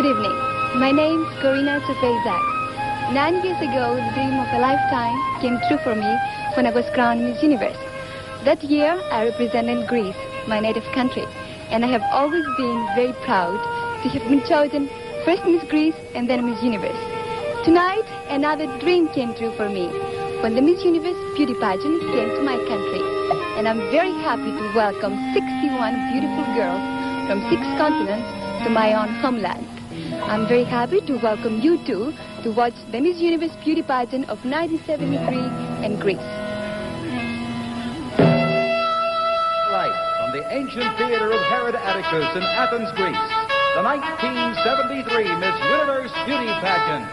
Good evening. My name is Gloria Díaz. 9 years ago, the dream of a lifetime came true for me when I was crowned Miss Universe. That year, I represented Greece, my native country, and I have always been very proud to have been chosen first Miss Greece and then Miss Universe. Tonight, another dream came true for me when the Miss Universe beauty pageant came to my country, and I'm very happy to welcome 61 beautiful girls from 6 continents to my own homeland. I'm very happy to welcome you too to watch the Miss Universe beauty pageant of 1973 in Greece. Live from the ancient theater of Herodes Atticus in Athens, Greece, the 1973 Miss Universe beauty pageant.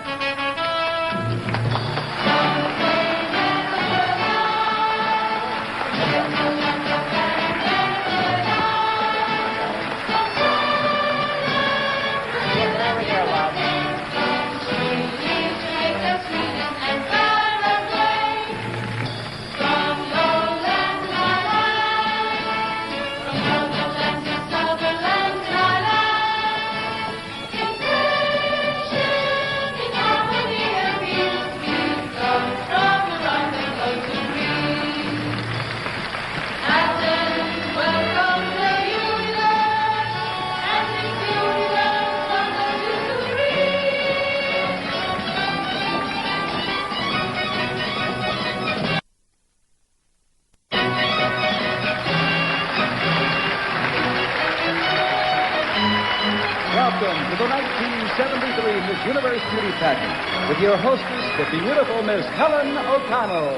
Welcome to the 1973 Miss Universe Beauty Pageant with your hostess, the beautiful Miss Helen O'Connell.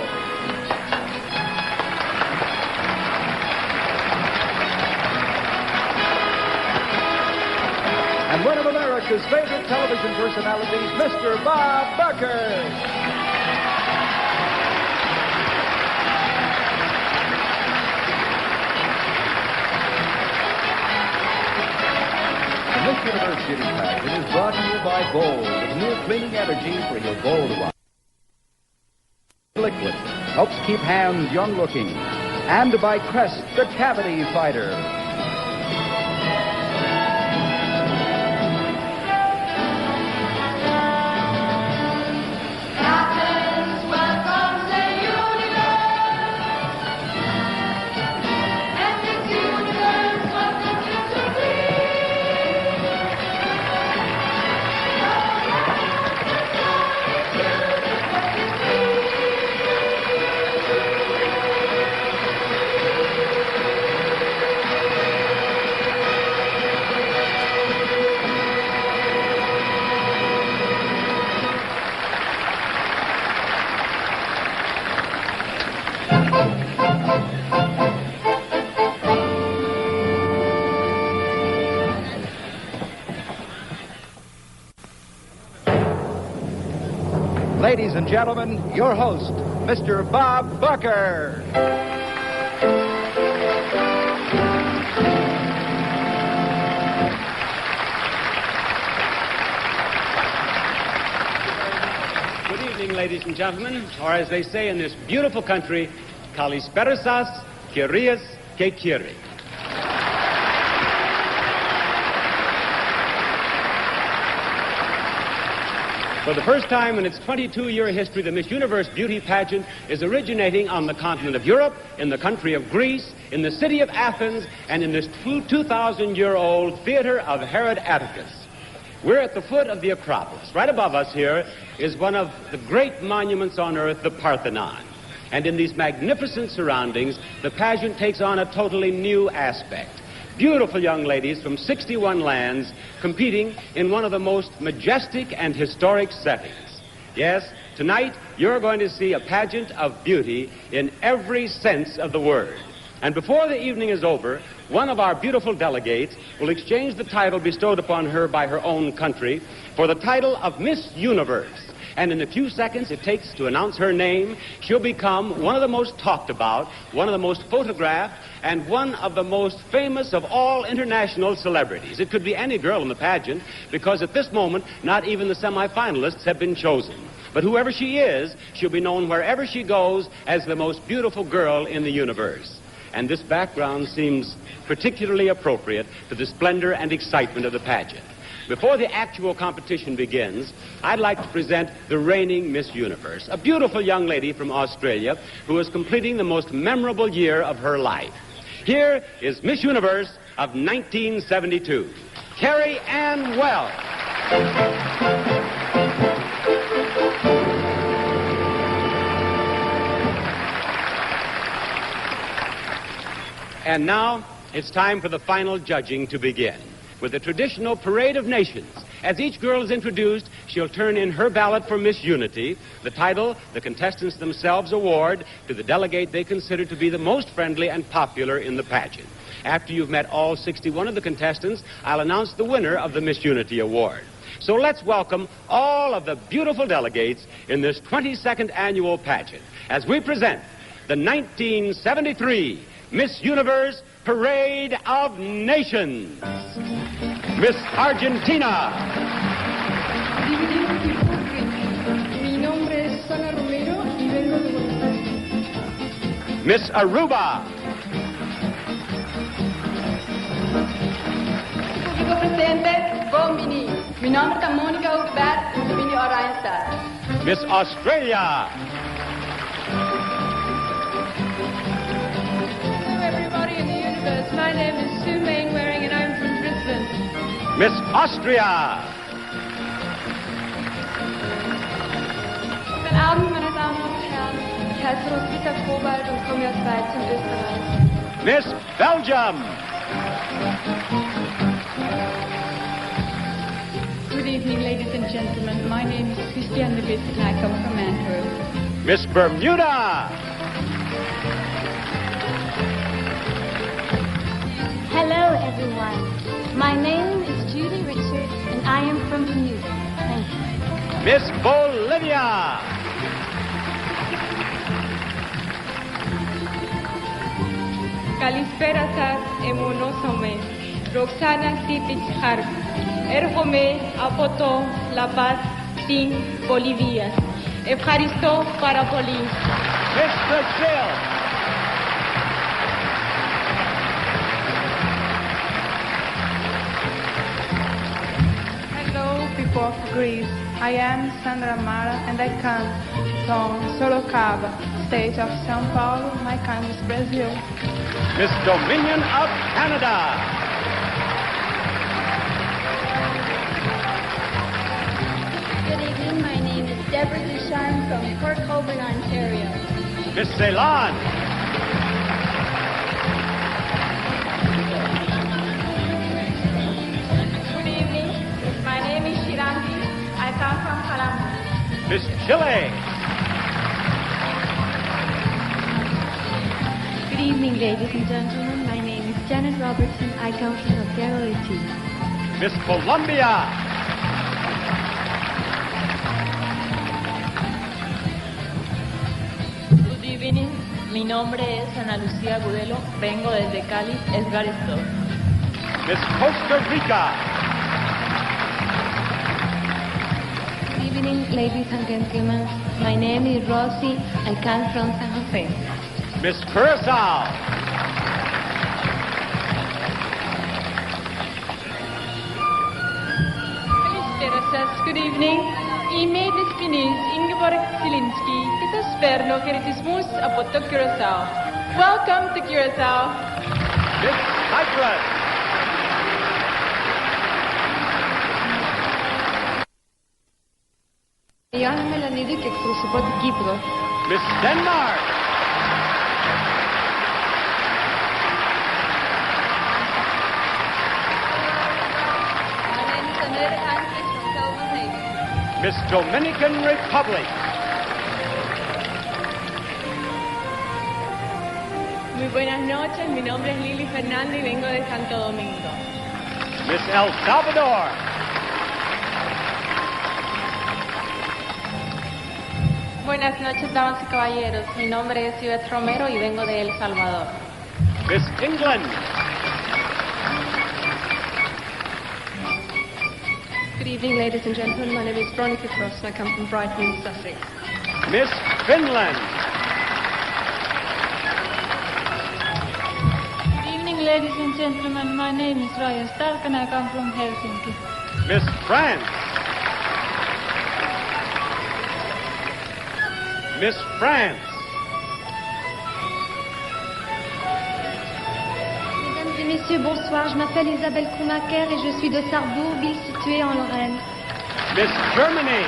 And one of America's favorite television personalities, Mr. Bob Barker. The Miss Universe Beauty Pageant is brought to you by Gold, with new cleaning energy for your gold watch. Liquid helps keep hands young-looking. And by Crest, the cavity fighter. Ladies and gentlemen, your host, Mr. Bob Barker. Good evening, ladies and gentlemen, or as they say in this beautiful country, Kalisperasas, Kyrios ke Kyri. For the first time in its 22-year history, the Miss Universe beauty pageant is originating on the continent of Europe, in the country of Greece, in the city of Athens, and in this 2,000-year-old theater of Herodes Atticus. We're at the foot of the Acropolis. Right above us here is one of the great monuments on earth, the Parthenon. And in these magnificent surroundings, the pageant takes on a totally new aspect. Beautiful young ladies from 61 lands competing in one of the most majestic and historic settings. Yes, tonight you're going to see a pageant of beauty in every sense of the word. And before the evening is over, one of our beautiful delegates will exchange the title bestowed upon her by her own country for the title of Miss Universe. And in the few seconds it takes to announce her name, she'll become one of the most talked about, one of the most photographed, and one of the most famous of all international celebrities. It could be any girl in the pageant, because at this moment, not even the semifinalists have been chosen. But whoever she is, she'll be known wherever she goes as the most beautiful girl in the universe. And this background seems particularly appropriate to the splendor and excitement of the pageant. Before the actual competition begins, I'd like to present the reigning Miss Universe, a beautiful young lady from Australia who is completing the most memorable year of her life. Here is Miss Universe of 1972, Kerry Ann Wells. And now, it's time for the final judging to begin. With the traditional Parade of Nations, as each girl is introduced, she'll turn in her ballot for Miss Unity, the title the contestants themselves award to the delegate they consider to be the most friendly and popular in the pageant. After you've met all 61 of the contestants, I'll announce the winner of the Miss Unity Award. So let's welcome all of the beautiful delegates in this 22nd annual pageant as we present the 1973 Miss Universe Parade of Nations. Miss Argentina. Mi nombre es Ana Romero y vengo de Buenos Aires. Miss Aruba. Público presente, Bombini. Mi nombre es Mónica Ugebat y vengo de Oranjestad. Miss Australia. Hello everybody in the universe. My name is Sue Mainwaring and I'm from Brisbane. Miss Austria. Guten Abend, meine Damen und Herren. Ich heiße Roswitha Kobalt und komme aus Weizen, Österreich. Miss Belgium. Good evening, ladies and gentlemen. My name is Christiane de Witt and I come from Antwerp. Miss Bermuda. Hello, everyone. My name is Judy Richards, and I am from Bermuda. Thank you. Miss Bolivia. Kalispera σας εμονώσαμε, Ροξάνα Σίτιτς Χαρπ. Έρχομαι από το Λαπάς στην Βολιβία. Ευχαριστώ πάρα πολύ. Miss Brazil. Hello, people of Greece. I am Sandra Mara and I come from Sorocaba, state of São Paulo. My country is Brazil. Miss Dominion of Canada. Good evening. My name is Deborah Ducharme from Port Colborne, Ontario. Miss Ceylon. Good evening. My name is Shirangi. I come from Calama. Miss Chile. Good evening, ladies and gentlemen. My name is Janet Robertson. I come from Santiago de Chile. Miss Colombia. Good evening. Mi nombre es Ana Lucía Agudelo. Vengo desde Cali, Esgarestov. Miss Costa Rica. Good evening, ladies and gentlemen. My name is Rosie. I come from San Jose. Miss Curacao. Kalispera σας. Good evening. Είμαι της ποινής Ingeborg Zielinski και σας φέρνω χαιρετισμούς από το Curaçao. Welcome to Curaçao. Miss Cyprus. Η Άννα Μελανίδη και εκπροσωπώ την Κύπρο. Miss Denmark. My name is Annette Hansen from Copenhagen. Miss Dominican Republic. Muy buenas noches, mi nombre es Lili Fernández y vengo de Santo Domingo. Miss El Salvador. Buenas noches, damas y caballeros. Mi nombre es Ivette Romero y vengo de El Salvador. Miss England. Good evening, ladies and gentlemen. My name is Veronica Cross and I come from Brighton, Sussex. Miss Finland. Good evening, ladies and gentlemen. My name is Raya Stark and I come from Helsinki. Miss France. Miss France. Mesdames et messieurs, bonsoir. Je m'appelle Isabelle Koumaker et je suis de Sarrebourg, ville située en Lorraine. Miss Germany.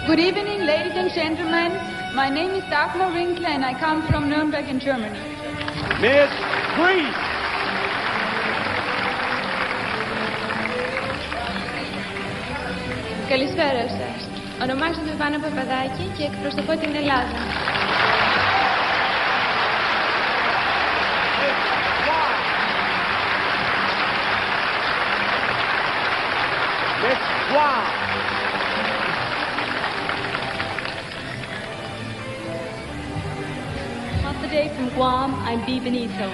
Good evening, ladies and gentlemen. My name is Dagmar Winkler and I come from Nuremberg in Germany. Miss Greece. Καλησπέρα σας. Ονομάζομαι Βάνα Παπαδάκη και εκπροσωπώ την Ελλάδα. Miss Guam. Half the day from Guam, I'm B. Benito.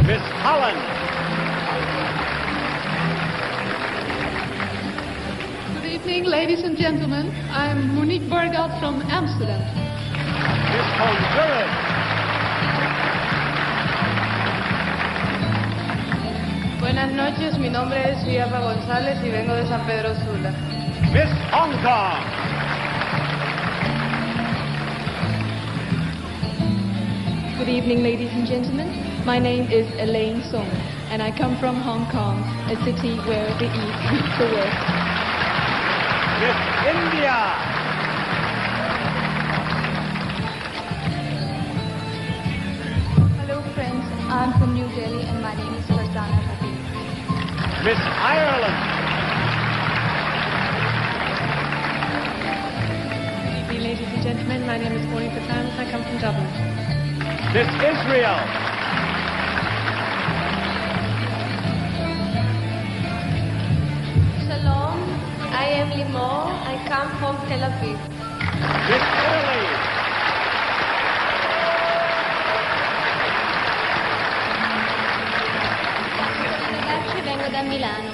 Miss Holland. Good evening, ladies and gentlemen. I'm Monique Borgat from Amsterdam. Miss Honduras. Buenas noches, mi nombre es Villalba González y vengo de San Pedro Sula. Miss Hong Kong. Good evening, ladies and gentlemen. My name is Elaine Song and I come from Hong Kong, a city where the East meets the West. Miss India. Hello, friends. I'm from New Delhi, and my name is Farzana Habib. Miss Ireland. Good evening, ladies and gentlemen. My name is Maureen Patran. I come from Dublin. Miss Israel. Shalom, I am Limor. I come from Tel Aviv. Miss Italy. Ragazzi, vengo da Milano.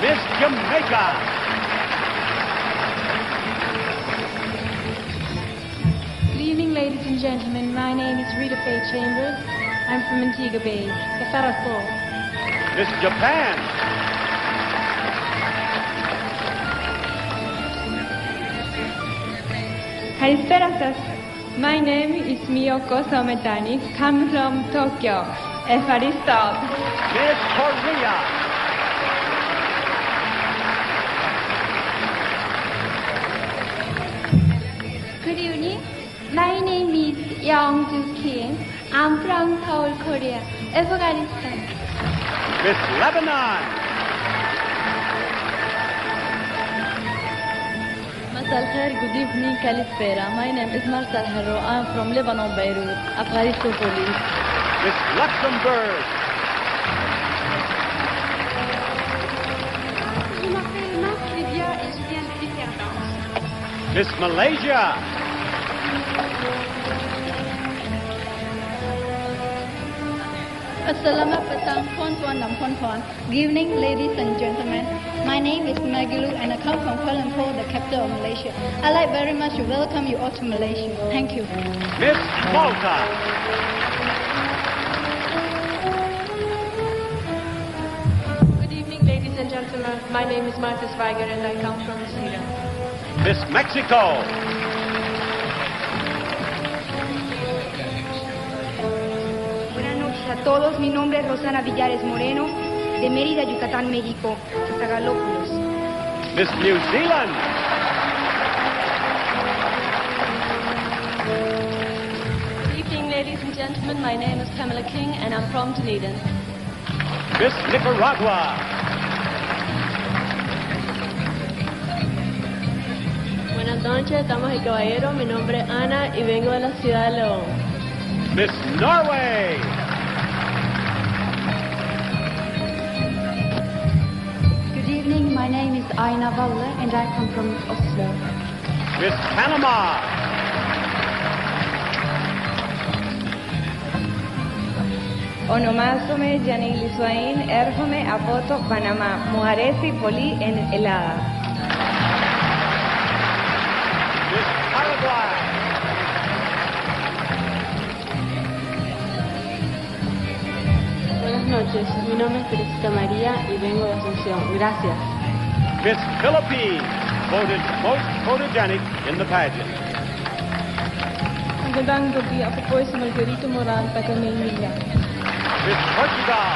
Miss Jamaica. Good evening, ladies and gentlemen. My name is Rita Faye Chambers. I'm from Antigua Bay, the Farafo. Miss Japan. Καλησπέρα σας. My name is Miyoko Sometani, come from Tokyo. Ευχαριστώ. Miss Korea. Good evening. My name is Young Ju Kim. I'm from Seoul, Korea. Afghanistan. Miss Lebanon. Masal Khair, good evening, Kalispera. My name is Marcel Harro. I'm from Lebanon, Beirut, Afghanistan Police. Miss Luxembourg. Je m'appelle Marc Livia et je viens de Différence. Miss Malaysia. Assalamu alaikum. Good evening, ladies and gentlemen. My name is Magilu and I come from Kuala Lumpur, the capital of Malaysia. I'd like very much to welcome you all to Malaysia. Thank you. Miss Malta. Good evening, ladies and gentlemen. My name is Martha Schweiger and I come from Sweden. Miss Mexico. Buenas noches a todos. Mi nombre es Rosana Villares Moreno, de Mérida, Yucatán, México, Tagalópolis. Miss New Zealand. Good evening, ladies and gentlemen. My name is Pamela King and I'm from Dunedin. Miss Nicaragua. Buenas noches, damas y caballeros. Mi nombre es Ana y vengo de la ciudad de León. Miss Norway. Good evening. My name is Aina Valle and I come from Oslo. Miss Panama. Ονομάζομαι Γιαννήλη Σουαΐν, έρχομαι από το Παναμά. Μου αρέσει πολύ η Ελλάδα. Miss Paraguay. noches, mi nombre es Teresita María y vengo de Asunción. Gracias. Miss Philippines, voted most photogenic in the pageant. Magandang gabi, ako po ay si Margarita Moran, taga Maynila. Miss Portugal.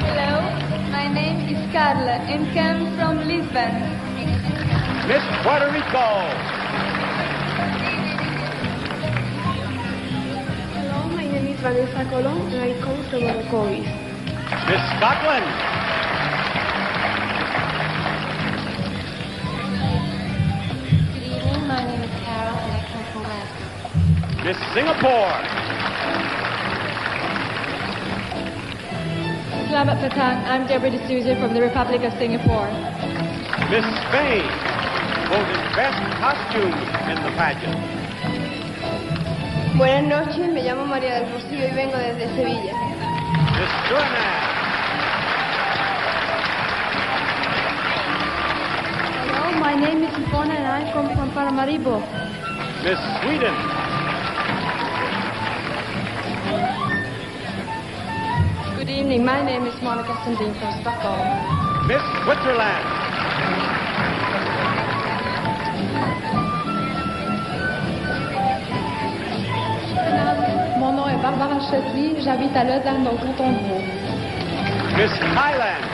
Hello, my name is Carla and come from Lisbon. Miss Puerto Rico. Hello, my name is Vanessa Colon and I come from Orocovis. Miss Scotland. Good evening, my name is Carol and I come from Glasgow. Miss Singapore. Selamat petang, I'm Deborah D'Souza from the Republic of Singapore. Miss Spain, voted best costume in the pageant. Buenas noches, me llamo María del Rocío y vengo desde Sevilla. Miss Suriname. Hello, my name is Ivona and I come from Paramaribo. Miss Sweden. Good evening, my name is Monica Sundin from Stockholm. Miss Switzerland. Mon nom est Barbara Chetley, j'habite à Lausanne, au canton de Vaud. Miss Thailand.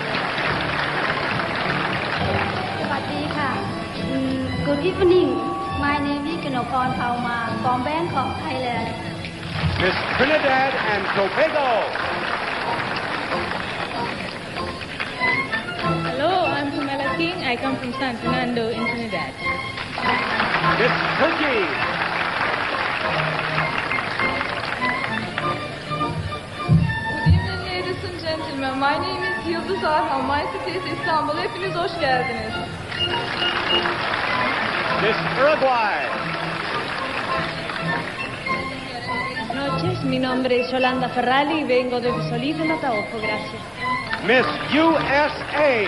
Good evening. My name is Kinopon Pauma from Bangkok, Thailand. Miss Trinidad and Tobago. Hello, I'm Pamela King. I come from San Fernando in Trinidad. Miss Turkey. Good evening ladies and gentlemen. My name is Yıldız Arhan. My city is İstanbul. Hepiniz hoş geldiniz. Miss Uruguay. Buenas noches, mi nombre es Yolanda Ferrali y vengo de Solís de Mataojo. Gracias. Miss USA.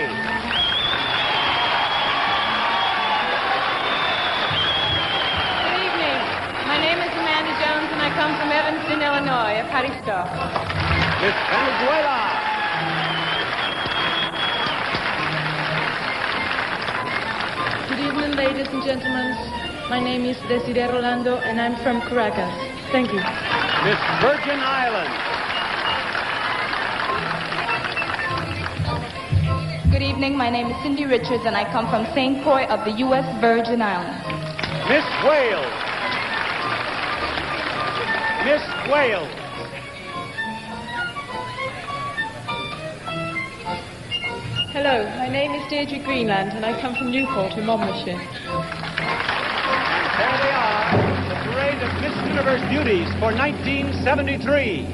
Good evening. My name is Amanda Jones and I come from Evanston, Illinois, a Paristo. Miss Venezuela. Good evening, ladies and gentlemen. My name is Desiree Rolando and I'm from Caracas. Thank you. Miss Virgin Islands. Good evening. My name is Cindy Richards and I come from St. Croix of the U.S. Virgin Islands. Miss Wales. Miss Wales. Hello, my name is Deirdre Greenland and I come from Newport in Monmouthshire. And there they are, the parade of Miss Universe beauties for 1973.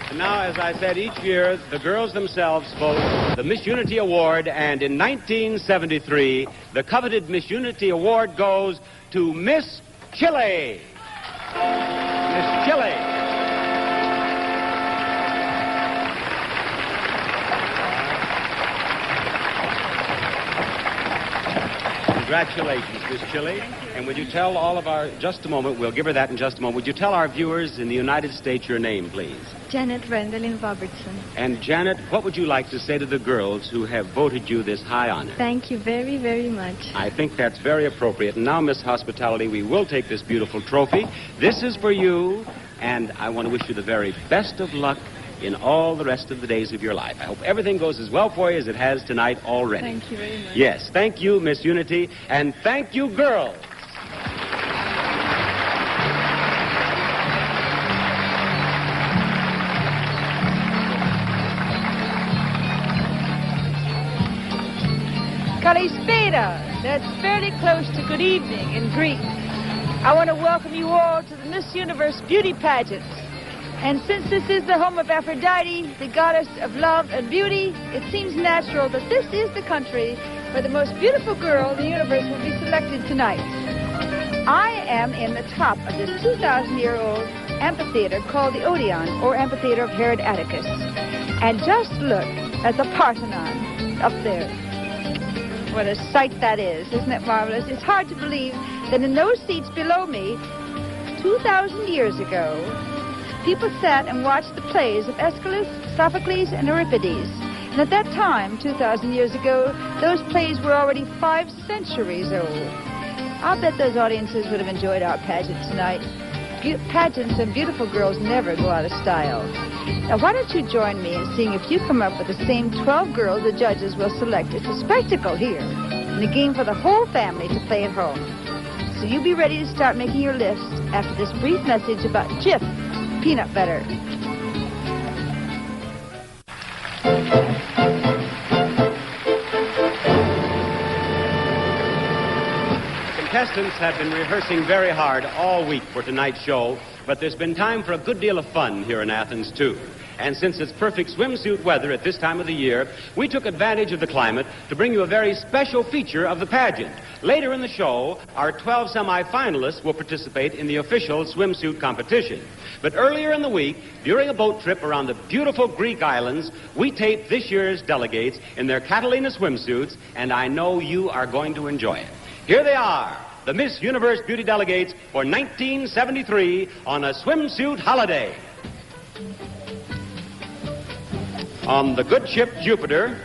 And now, as I said, each year the girls themselves vote the Miss Unity Award, and in 1973, the coveted Miss Unity Award goes to Miss Chile. Miss Chile. Congratulations, Miss Chile. And would you tell all of our, just a moment, we'll give her that in just a moment. Would you tell our viewers in the United States your name, please? Janet Randallin Robertson. And Janet, what would you like to say to the girls who have voted you this high honor? Thank you very, very much. I think that's very appropriate. And now, Miss Hospitality, we will take this beautiful trophy. This is for you, and I want to wish you the very best of luck in all the rest of the days of your life. I hope everything goes as well for you as it has tonight already. Thank you very much. Yes, thank you, Miss Unity, and thank you, girls. Kalispera, that's fairly close to good evening in Greek. I want to welcome you all to the Miss Universe Beauty Pageant. And since this is the home of Aphrodite, the goddess of love and beauty, it seems natural that this is the country where the most beautiful girl in the universe will be selected tonight. I am in the top of this 2,000-year-old amphitheater called the Odeon, or Amphitheater of Herodes Atticus. And just look at the Parthenon up there. What a sight that is. Isn't it marvelous? It's hard to believe that in those seats below me, 2,000 years ago, people sat and watched the plays of Aeschylus, Sophocles, and Euripides. And at that time, 2,000 years ago, those plays were already 5 centuries old. I'll bet those audiences would have enjoyed our pageant tonight. Pageants and beautiful girls never go out of style. Now, why don't you join me in seeing if you come up with the same 12 girls the judges will select? It's a spectacle here, and a game for the whole family to play at home. So you be ready to start making your lists after this brief message about Jif peanut butter. Contestants have been rehearsing very hard all week for tonight's show, but there's been time for a good deal of fun here in Athens, too. And since it's perfect swimsuit weather at this time of the year, we took advantage of the climate to bring you a very special feature of the pageant. Later in the show, our 12 semi-finalists will participate in the official swimsuit competition. But earlier in the week, during a boat trip around the beautiful Greek islands, we taped this year's delegates in their Catalina swimsuits, and I know you are going to enjoy it. Here they are, the Miss Universe Beauty Delegates for 1973 on a swimsuit holiday. On the good ship Jupiter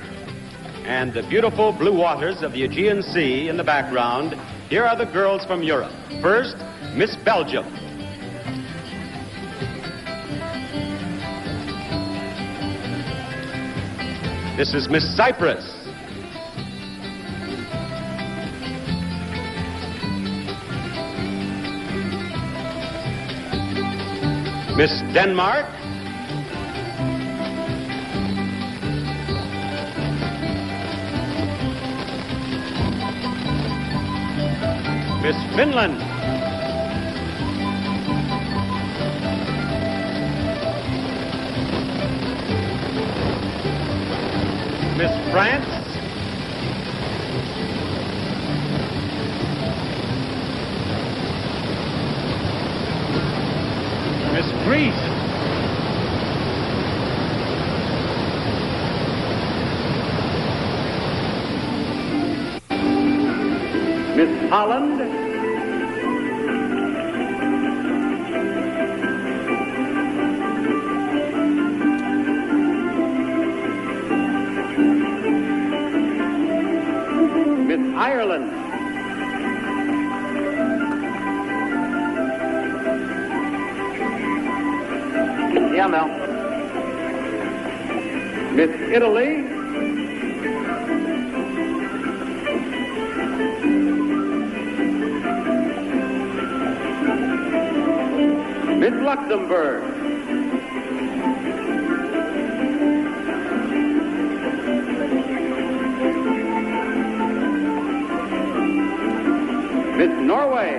and the beautiful blue waters of the Aegean Sea in the background, here are the girls from Europe. First, Miss Belgium. This is Miss Cyprus. Miss Denmark. Miss Finland. Miss France. Miss Greece. Miss Holland. Miss Ireland. Yeah, Mel. Miss Italy. Miss Luxembourg. Miss Norway.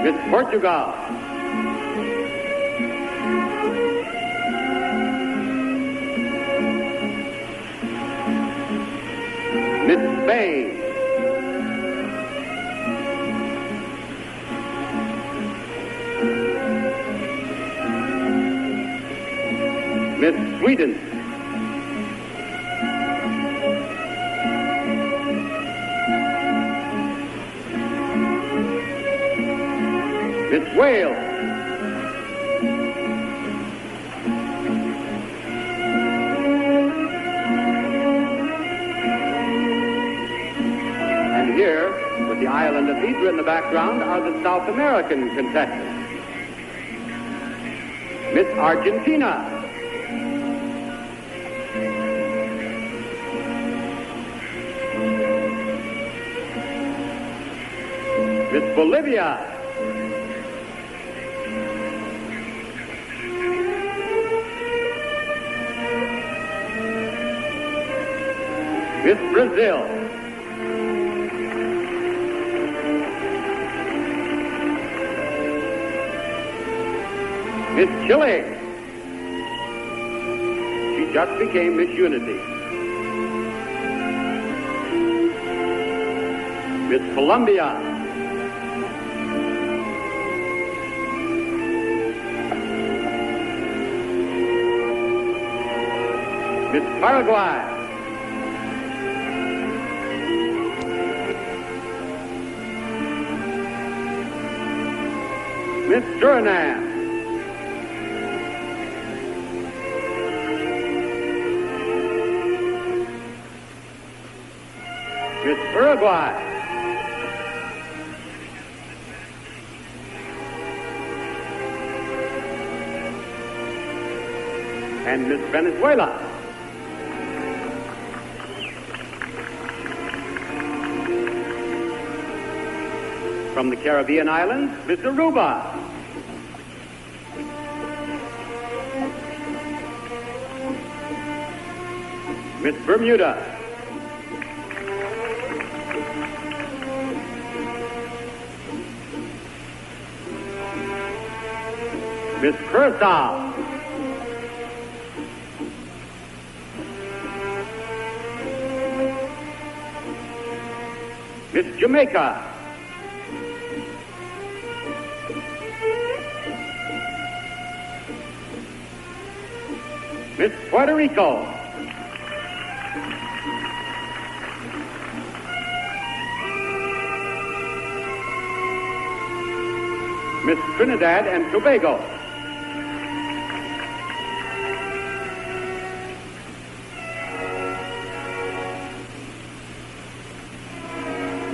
Miss Portugal. Miss Spain. Miss Sweden. Miss Wales. And here, with the island of Hydra in the background, are the South American contestants. Miss Argentina. Miss Bolivia. Miss Brazil. Miss Chile. She just became Miss Unity. Miss Colombia. Miss Paraguay. Miss Suriname. Miss Uruguay. And Miss Venezuela. From the Caribbean islands, Miss Aruba. Miss Bermuda. Miss Curacao. Miss Jamaica. Miss Puerto Rico. Miss Trinidad and Tobago.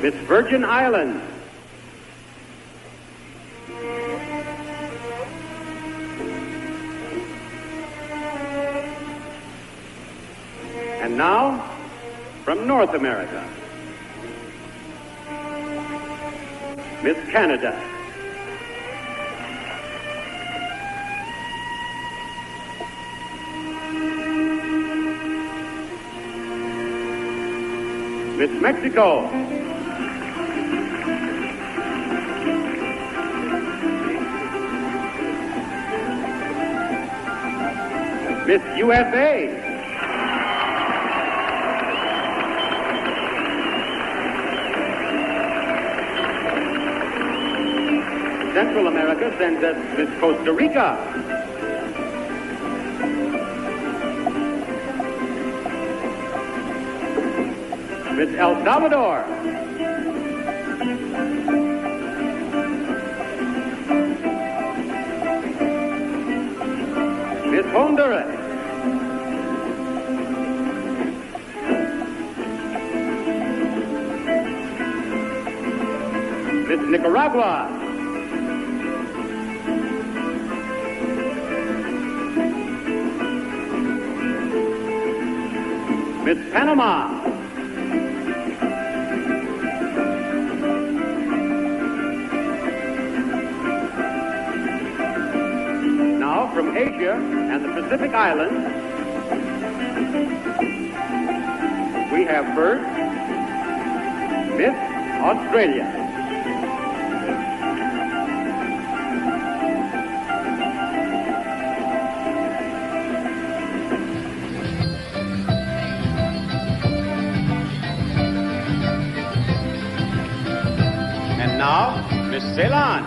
Miss Virgin Islands. And now, from North America, Miss Canada. Miss Mexico. Miss USA. Central America sends us Miss Costa Rica. Miss El Salvador. Miss Honduras. Miss Nicaragua. Miss Panama. Now from Asia and the Pacific Islands, we have first Miss Australia. Now, Miss Ceylon.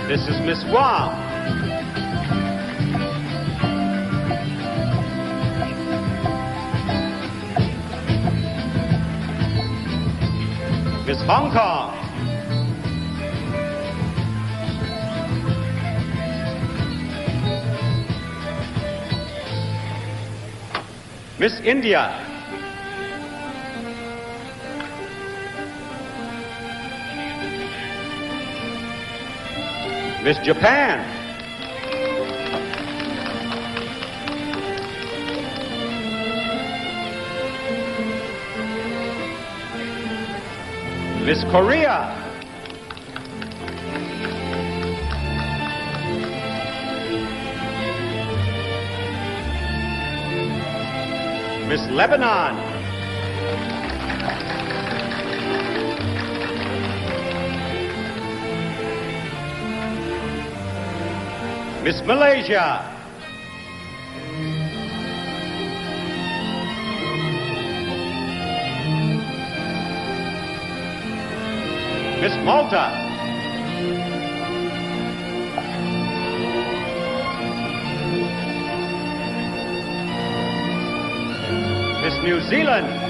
This is Miss Guam. Miss Hong Kong. Miss India. Miss Japan. Miss Korea. Miss Lebanon. Miss Malaysia. Miss Malta. Miss New Zealand.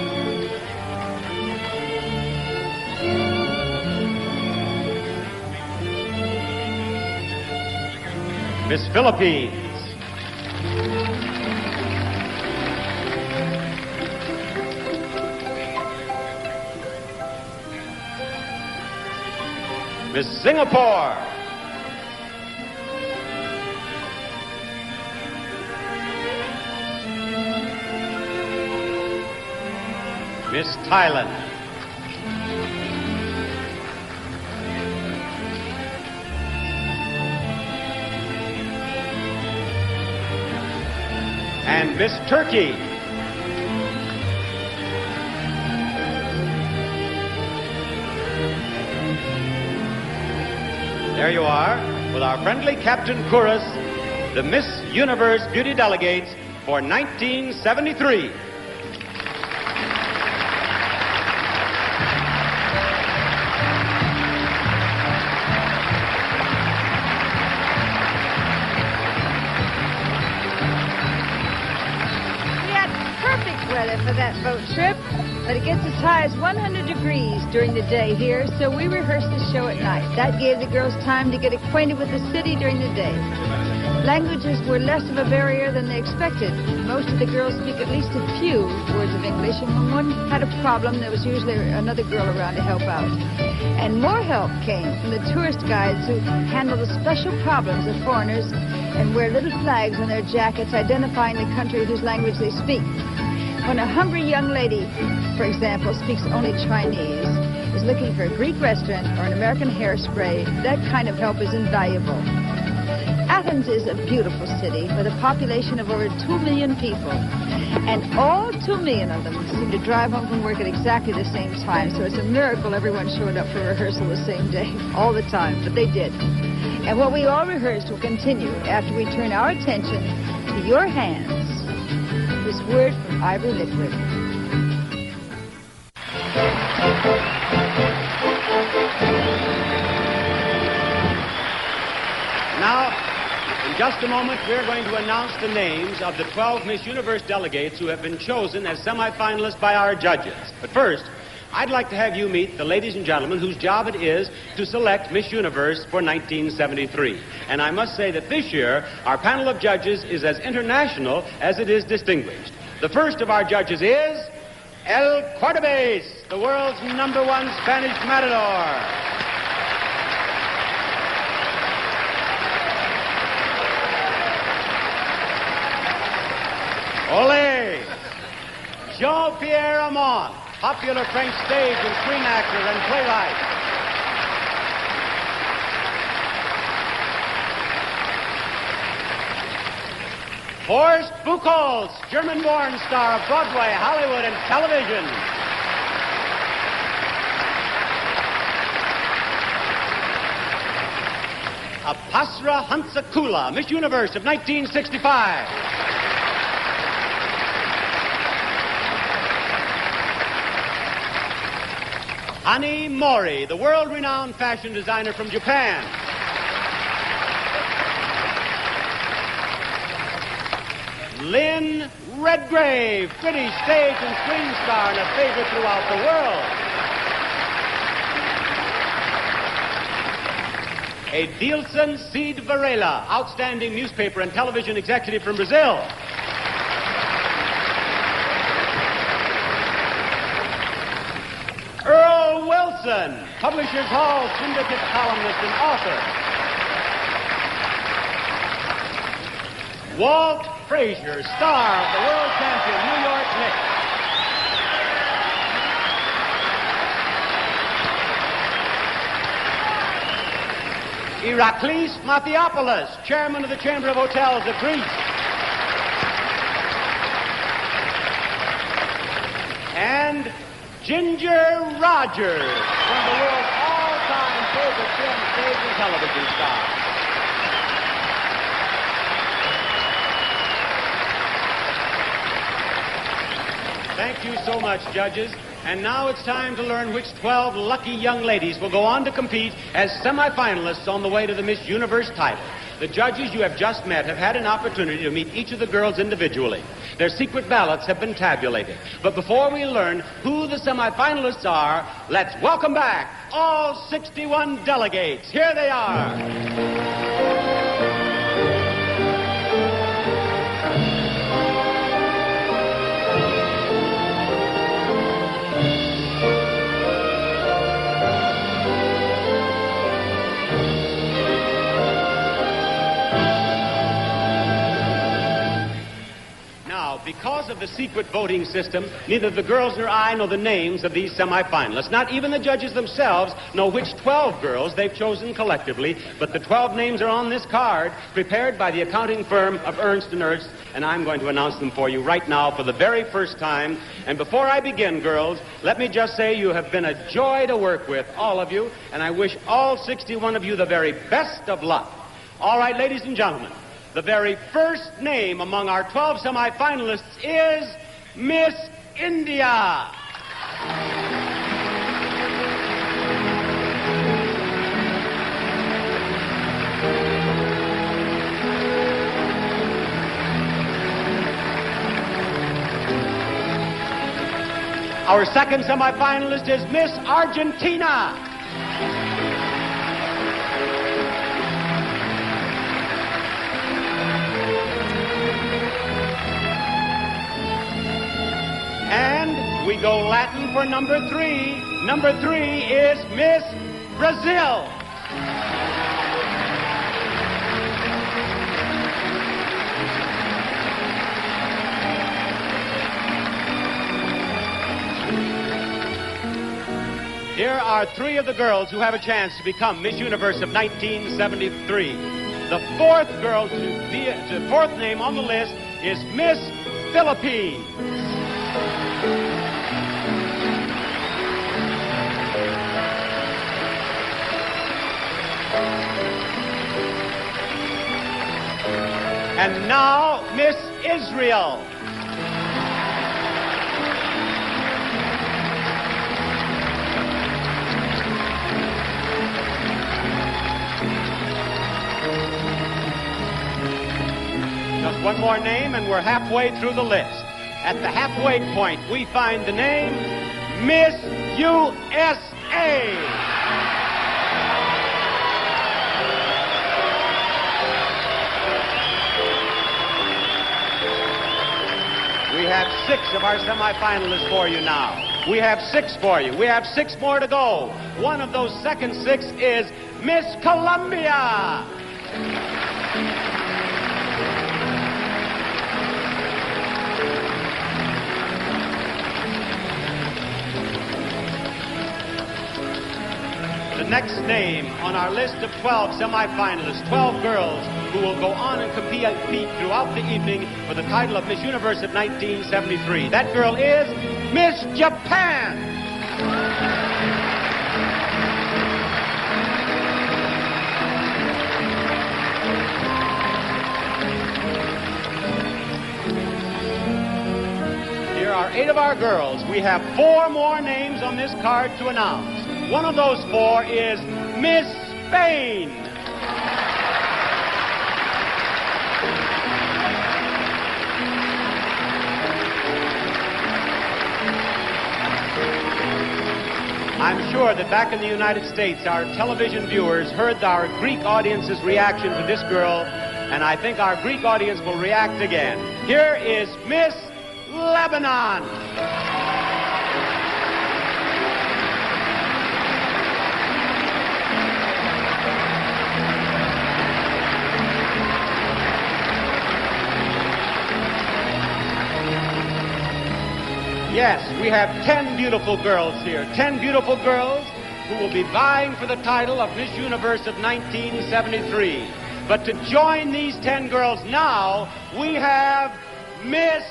Miss Philippines. Miss Singapore. Miss Thailand. And Miss Turkey. There you are, with our friendly Captain Kouros, the Miss Universe Beauty Delegates for 1973. For that boat trip, but it gets as high as 100 degrees during the day here, so we rehearsed the show at night. That gave the girls time to get acquainted with the city during the day. Languages were less of a barrier than they expected. Most of the girls speak at least a few words of English, and when one had a problem, there was usually another girl around to help out. And more help came from the tourist guides who handle the special problems of foreigners and wear little flags on their jackets identifying the country whose language they speak. When a hungry young lady, for example, speaks only Chinese, is looking for a Greek restaurant or an American hairspray, that kind of help is invaluable. Athens is a beautiful city with a population of over 2 million people. And all 2 million of them seem to drive home from work at exactly the same time. So it's a miracle everyone showed up for rehearsal the same day, all the time. But they did. And what we all rehearsed will continue after we turn our attention to your hands. This word from Ivory Liquid. Now, in just a moment, we're going to announce the names of the 12 Miss Universe delegates who have been chosen as semifinalists by our judges. But first, I'd like to have you meet the ladies and gentlemen whose job it is to select Miss Universe for 1973. And I must say that this year, our panel of judges is as international as it is distinguished. The first of our judges is El Cordobés, the world's #1 Spanish matador. Ole! Jean-Pierre Amont, popular French stage and screen actor and playwright. Horst Buchholz, German-born star of Broadway, Hollywood, and television. Apasra Hansakula, Miss Universe of 1965. Ani Mori, the world-renowned fashion designer from Japan. Lynn Redgrave, British stage and screen star and a favorite throughout the world. Edilson Cid Varela, outstanding newspaper and television executive from Brazil. Earl Wilson, Publishers Hall syndicate columnist and author. Walt Frazier, star of the world champion New York Knicks. Iraklis Mathiopoulos, chairman of the Chamber of Hotels of Greece. And Ginger Rogers, one of the world's all-time favorite film, stage, and television stars. Thank you so much, judges. And now it's time to learn which 12 lucky young ladies will go on to compete as semifinalists on the way to the Miss Universe title. The judges you have just met have had an opportunity to meet each of the girls individually. Their secret ballots have been tabulated. But before we learn who the semifinalists are, let's welcome back all 61 delegates. Here they are. Because of the secret voting system, neither the girls nor I know the names of these semifinalists. Not even the judges themselves know which 12 girls they've chosen collectively, but the 12 names are on this card, prepared by the accounting firm of Ernst & Ernst, and I'm going to announce them for you right now for the very first time. And before I begin, girls, let me just say you have been a joy to work with, all of you, and I wish all 61 of you the very best of luck. All right, ladies and gentlemen. The very first name among our 12 semifinalists is Miss India. Our second semifinalist is Miss Argentina. And we go Latin for number 3. Number 3 is Miss Brazil. Here are 3 of the girls who have a chance to become Miss Universe of 1973. The fourth girl the fourth name on the list is Miss Philippines. And now, Miss Israel. Just one more name and we're halfway through the list. At the halfway point, we find the name Miss USA. We have 6 of our semifinalists for you now. We have 6 for you. We have 6 more to go. One of those second 6 is Miss Colombia. The next name on our list of 12 semifinalists, 12 girls who will go on and compete throughout the evening for the title of Miss Universe of 1973. That girl is Miss Japan. Here are 8 of our girls. We have 4 more names on this card to announce. One of those 4 is Miss Spain. I'm sure that back in the United States, our television viewers heard our Greek audience's reaction to this girl, and I think our Greek audience will react again. Here is Miss Lebanon. Yes, we have 10 beautiful girls here. 10 beautiful girls who will be vying for the title of Miss Universe of 1973. But to join these 10 girls now, we have Miss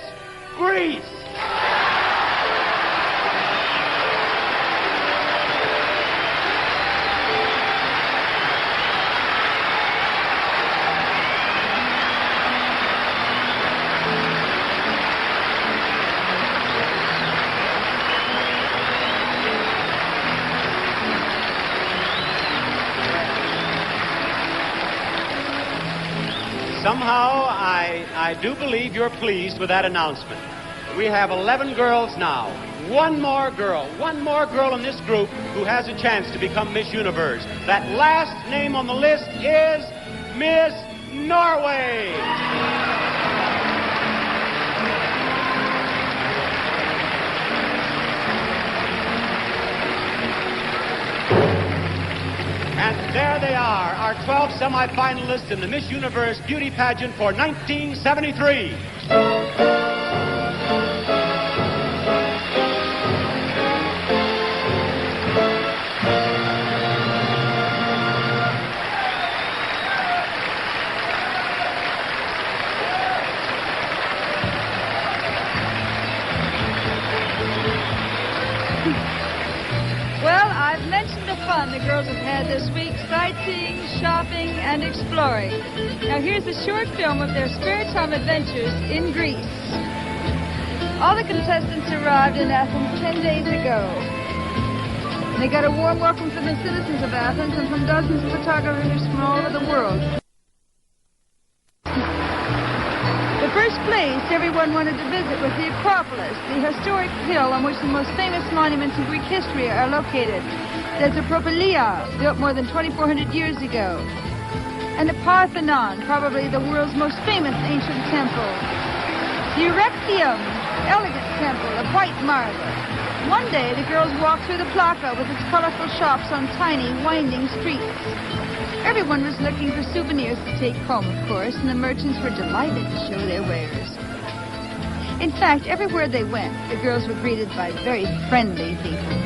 Greece. somehow, I do believe you're pleased with that announcement. We have 11 girls now. One more girl in this group who has a chance to become Miss Universe. That last name on the list is Miss Norway. And there they are, our 12 semifinalists in the Miss Universe Beauty Pageant for 1973. Well, I've mentioned the fun the girls have had this week, sightseeing, shopping, and exploring. Now here's a short film of their spare time adventures in Greece. All the contestants arrived in Athens 10 days ago. They got a warm welcome from the citizens of Athens and from dozens of photographers from all over the world. The first place everyone wanted to visit was the Acropolis, the historic hill on which the most famous monuments in Greek history are located. There's a Propylaea, built more than 2,400 years ago, and the Parthenon, probably the world's most famous ancient temple. The Erechtheum, elegant temple of white marble. One day, the girls walked through the Plaka with its colorful shops on tiny, winding streets. Everyone was looking for souvenirs to take home, of course, and the merchants were delighted to show their wares. In fact, everywhere they went, the girls were greeted by very friendly people.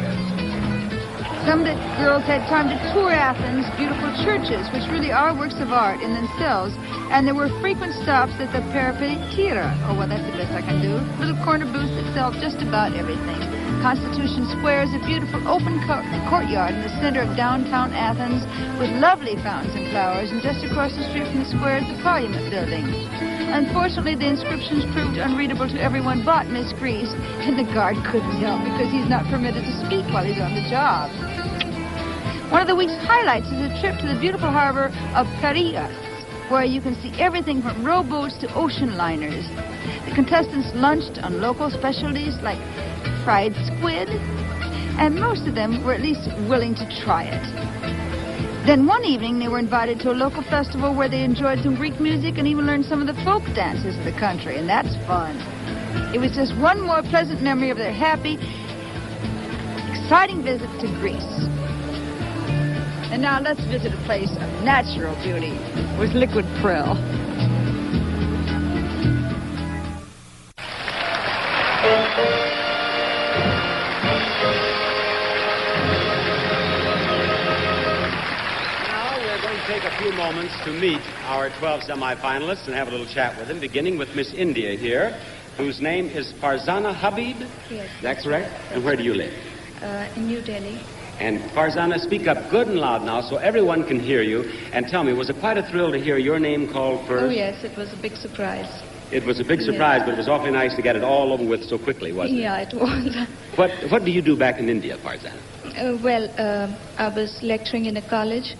Some of the girls had time to tour Athens' beautiful churches, which really are works of art in themselves, and there were frequent stops at the Peripatira. Oh, well, that's the best I can do. Little corner booths that sell just about everything. Constitution Square is a beautiful open courtyard in the center of downtown Athens with lovely fountains and flowers, and just across the street from the square is the Parliament building. Unfortunately, the inscriptions proved unreadable to everyone but Miss Greece, and the guard couldn't help because he's not permitted to speak while he's on the job. One of the week's highlights is a trip to the beautiful harbor of Kerry, where you can see everything from rowboats to ocean liners. The contestants lunched on local specialties like fried squid, and most of them were at least willing to try it. Then one evening they were invited to a local festival where they enjoyed some Greek music and even learned some of the folk dances of the country, and that's fun. It was just one more pleasant memory of their happy, exciting visit to Greece. And now let's visit a place of natural beauty with liquid krill. Take a few moments to meet our 12 semifinalists and have a little chat with them, beginning with Miss India here, whose name is Farzana Habib. Yes. Is that correct? And where do you live? In New Delhi. And Farzana, speak up good and loud now so everyone can hear you. And tell me, was it quite a thrill to hear your name called first? Oh, yes, it was a big surprise. It was a big surprise, but it was awfully nice to get it all over with so quickly, wasn't it? Yeah, it was. What do you do back in India, Farzana? I was lecturing in a college,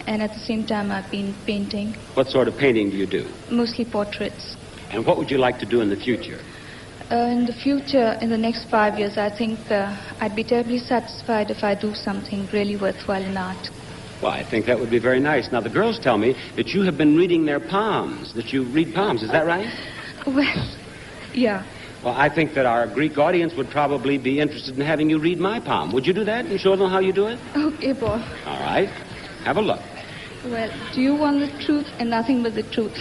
and at the same time I've been painting. What sort of painting do you do? Mostly portraits. And what would you like to do in the future? In the future, in the next 5 years, I think I'd be terribly satisfied if I do something really worthwhile in art. Well, I think that would be very nice. Now, the girls tell me that you have been reading their palms, that you read palms. Is that right? Well, yeah. Well, I think that our Greek audience would probably be interested in having you read my palm. Would you do that and show them how you do it? Okay, boy. All right. Have a look. Well, do you want the truth and nothing but the truth?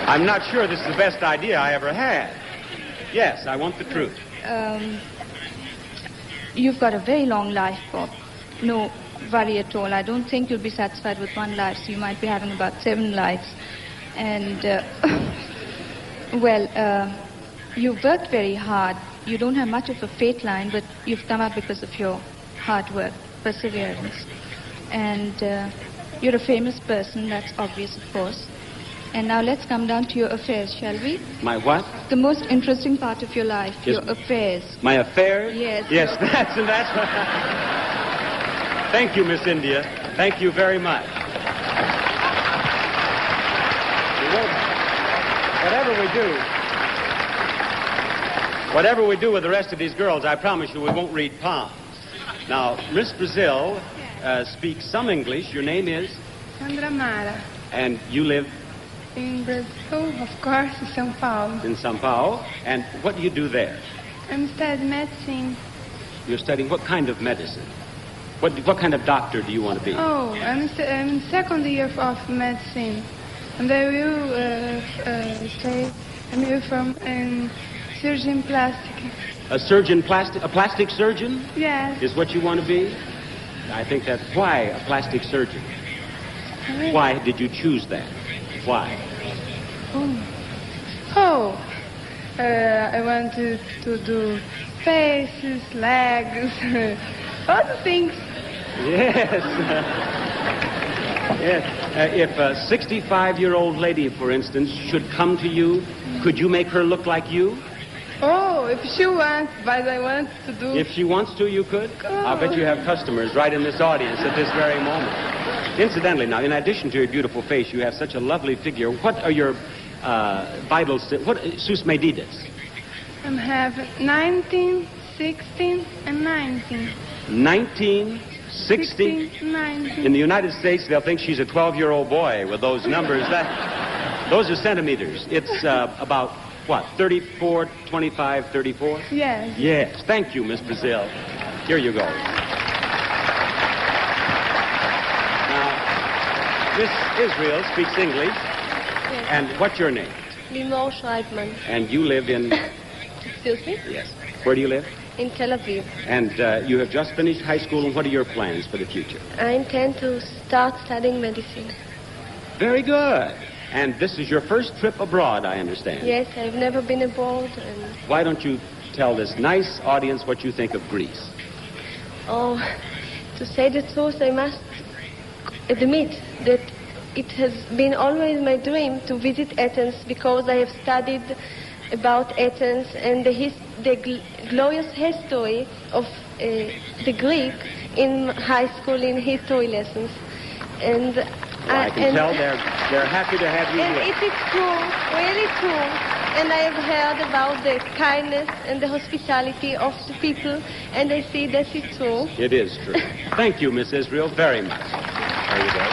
I'm not sure this is the best idea I ever had. Yes, I want the truth. You've got a very long life, Bob. No worry at all. I don't think you'll be satisfied with one life, so you might be having about 7 lives. And, you've worked very hard. You don't have much of a fate line, but you've come up because of your hard work, perseverance. And you're a famous person, that's obvious, of course. And now let's come down to your affairs, shall we? My what? The most interesting part of your life, Yes. your affairs. My affairs? Yes. Yes, that's what... Thank you, Miss India. Thank you very much. Whatever we do with the rest of these girls, I promise you we won't read palms. Now, Miss Brazil speaks some English. Your name is? Sandra Mara. And you live? In Brazil, of course, in São Paulo. In São Paulo. And what do you do there? I'm studying medicine. You're studying what kind of medicine? What kind of doctor do you want to be? Oh, I'm in second year of medicine. And I will stay, I'm here from surgeon plastic. A plastic surgeon? Yes. Is what you want to be? I think that's why a plastic surgeon. Why did you choose that? Why? I want to do faces, legs, all the things. Yes. Yes. If a 65-year-old lady, for instance, should come to you, could you make her look like you? Oh, if she wants, but I want to do... If she wants to, you could? Oh. I'll bet you have customers right in this audience at this very moment. Incidentally, now, in addition to your beautiful face, you have such a lovely figure. What are your vital... sus medidas? I have 19, 16, and 19. 19, 16, 19. In the United States, they'll think she's a 12-year-old boy with those numbers. Those are centimeters. It's about... What, 34, 25, 34? Yes. Yes. Thank you, Miss Brazil. Here you go. Now, Miss Israel speaks English. Yes. And what's your name? Limor Schreibman. And you live in... Excuse me? Yes. Where do you live? In Tel Aviv. And you have just finished high school, and what are your plans for the future? I intend to start studying medicine. Very good. And this is your first trip abroad, I understand. Yes, I've never been abroad. And... Why don't you tell this nice audience what you think of Greece? Oh, to say the truth, I must admit that it has been always my dream to visit Athens because I have studied about Athens and the glorious history of the Greek in high school in history lessons. And well, I can tell they're happy to have you and here. It is true, really true. And I have heard about the kindness and the hospitality of the people, and I see that it's true. It is true. Thank you, Miss Israel, very much. There you go.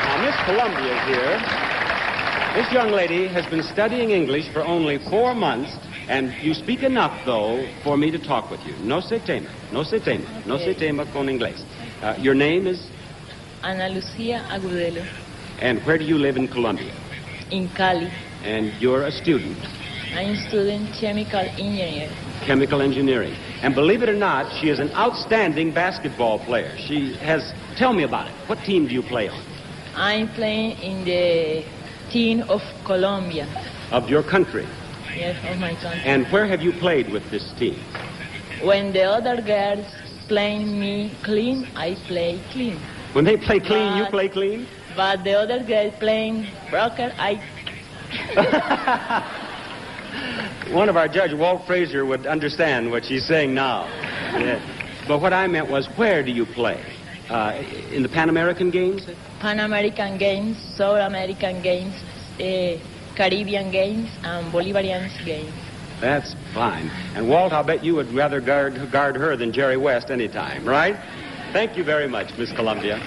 Now, Miss Columbia is here. This young lady has been studying English for only 4 months, and you speak enough, though, for me to talk with you. No se tema con inglés. Your name is? Ana Lucia Agudelo. And where do you live in Colombia? In Cali. And you're a student? I'm student chemical engineer. Chemical engineering. And believe it or not, she is an outstanding basketball player. Tell me about it. What team do you play on? I'm playing in the team of Colombia. Of your country? Yes, of my country. And where have you played with this team? When the other girls playing me clean, I play clean. When they play clean, you play clean? But the other girl playing broker, I... One of our judge, Walt Frazier, would understand what she's saying now. Yeah. But what I meant was, where do you play? In the Pan American Games? Pan American Games, South American Games, Caribbean Games, and Bolivarian Games. That's fine. And Walt, I'll bet you would rather guard her than Jerry West any time, right? Thank you very much, Miss Columbia.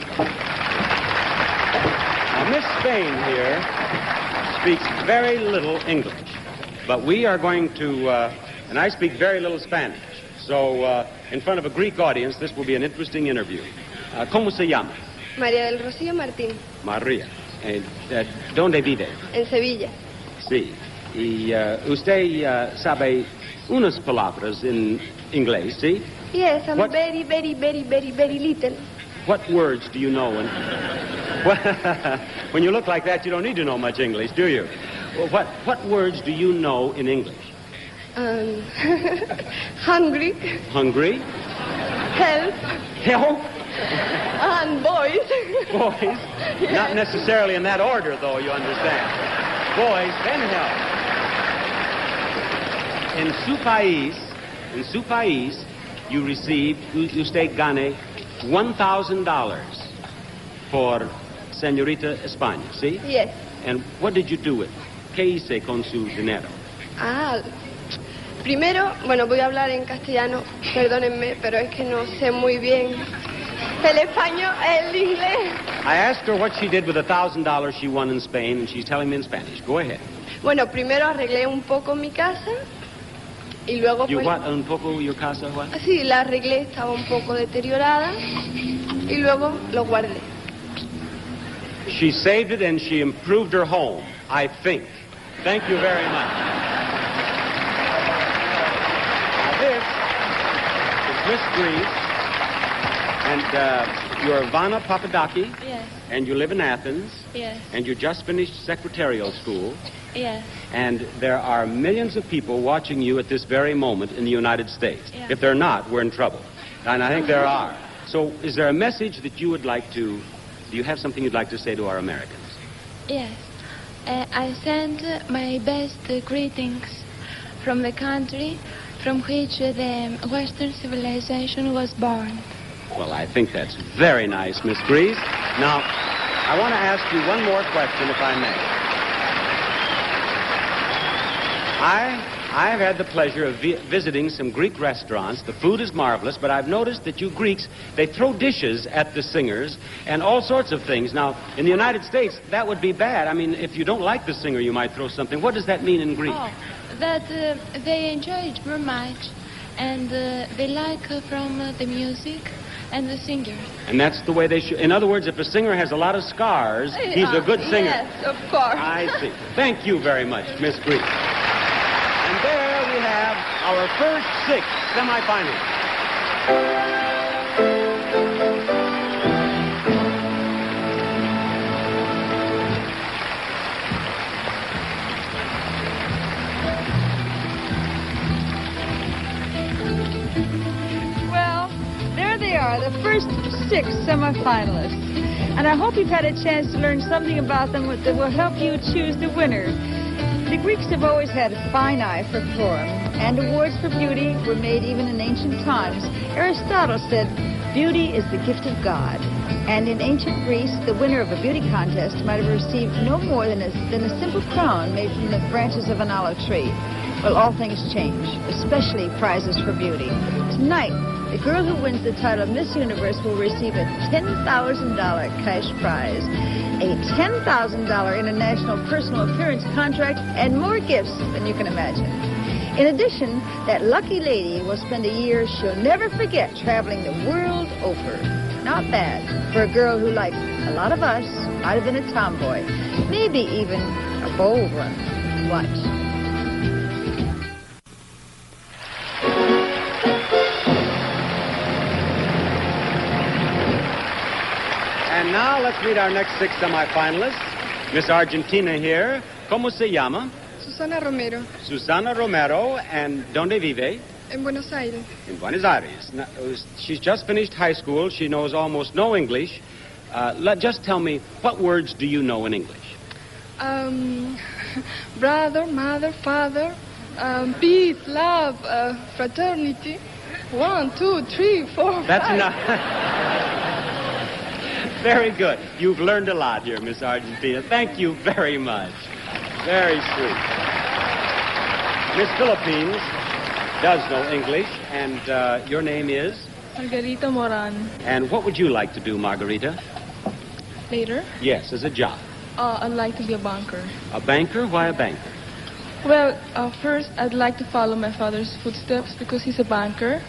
Now, Miss Spain here speaks very little English, but we are going to, and I speak very little Spanish, so in front of a Greek audience, this will be an interesting interview. ¿Cómo se llama? María del Rocío Martín. María. ¿Dónde vive? En Sevilla. Sí. Y usted sabe unas palabras en inglés, ¿sí? Yes, I'm very, very, very, very, very little. What words do you know? When you look like that, you don't need to know much English, do you? Well, what words do you know in English? Hungry. Hungry? Help. Help? And boys. Boys? Yes. Not necessarily in that order, though, you understand. Boys, then help. In su país, usted gane $1,000 for Señorita España, ¿sí? Yes. And what did you do with it? ¿Qué hice con su dinero? Primero, bueno, voy a hablar en castellano, perdónenme, pero es que no sé muy bien el español, el inglés. I asked her what she did with the $1,000 she won in Spain, and she's telling me in Spanish. Go ahead. Bueno, primero arreglé un poco mi casa y luego... You pues, what? Un poco your casa, what? Sí, la arreglé, estaba un poco deteriorada y luego lo guardé. She saved it and she improved her home, I think. Thank you very much. Now this is Miss Greece, and you're Ivana Papadaki. Yes. And you live in Athens. Yes. And you just finished secretarial school. Yes. And there are millions of people watching you at this very moment in the United States. Yeah. If they're not, we're in trouble. And I think there are. So is there a message that you would like to, do you have something you'd like to say to our Americans? Yes. I send my best greetings from the country from which the Western civilization was born. Well, I think that's very nice, Miss Grease. Now, I want to ask you one more question, if I may. I've had the pleasure of visiting some Greek restaurants. The food is marvelous, but I've noticed that you Greeks, they throw dishes at the singers and all sorts of things. Now, in the United States, that would be bad. I mean, if you don't like the singer, you might throw something. What does that mean in Greek? Oh, that they enjoy it very much, and they like from the music and the singer. And that's the way they should. In other words, if a singer has a lot of scars, he's a good singer. Yes, of course. I see. Thank you very much, Miss Grease. And there we have our first 6 semifinals. They are the first 6 semifinalists, and I hope you've had a chance to learn something about them that will help you choose the winner. The Greeks have always had a fine eye for form, and awards for beauty were made even in ancient times. Aristotle said, "Beauty is the gift of God." And in ancient Greece, the winner of a beauty contest might have received no more than a simple crown made from the branches of an olive tree. Well, all things change, especially prizes for beauty. Tonight, the girl who wins the title of Miss Universe will receive a $10,000 cash prize, a $10,000 international personal appearance contract, and more gifts than you can imagine. In addition, that lucky lady will spend a year she'll never forget traveling the world over. Not bad for a girl who, like a lot of us, might have been a tomboy, maybe even a bold one. Watch. And now let's meet our next 6 semifinalists. Miss Argentina here. ¿Cómo se llama? Susana Romero, Susana Romero. And ¿dónde vive? en Buenos Aires. In Buenos Aires. Now, she's just finished high school. She knows almost no English. Just tell me, what words do you know in English? Brother, mother, father, peace, love, fraternity. 1, 2, 3, 4, That's 5. enough. Very good. You've learned a lot here, Miss Argentina. Thank you very much. Very sweet. Miss Philippines does know English, and your name is? Margarita Moran. And what would you like to do, Margarita? Later, Yes, as a job. I'd like to be a banker. A banker? Why a banker? Well, first, I'd like to follow my father's footsteps because he's a banker.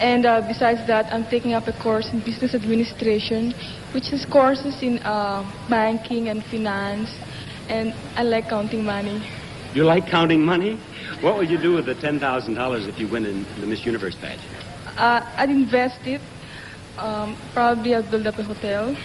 And besides that, I'm taking up a course in business administration, which is courses in banking and finance. And I like counting money. You like counting money? What would you do with the $10,000 if you win in the Miss Universe pageant? I'd invest it. Probably I'll build up a hotel.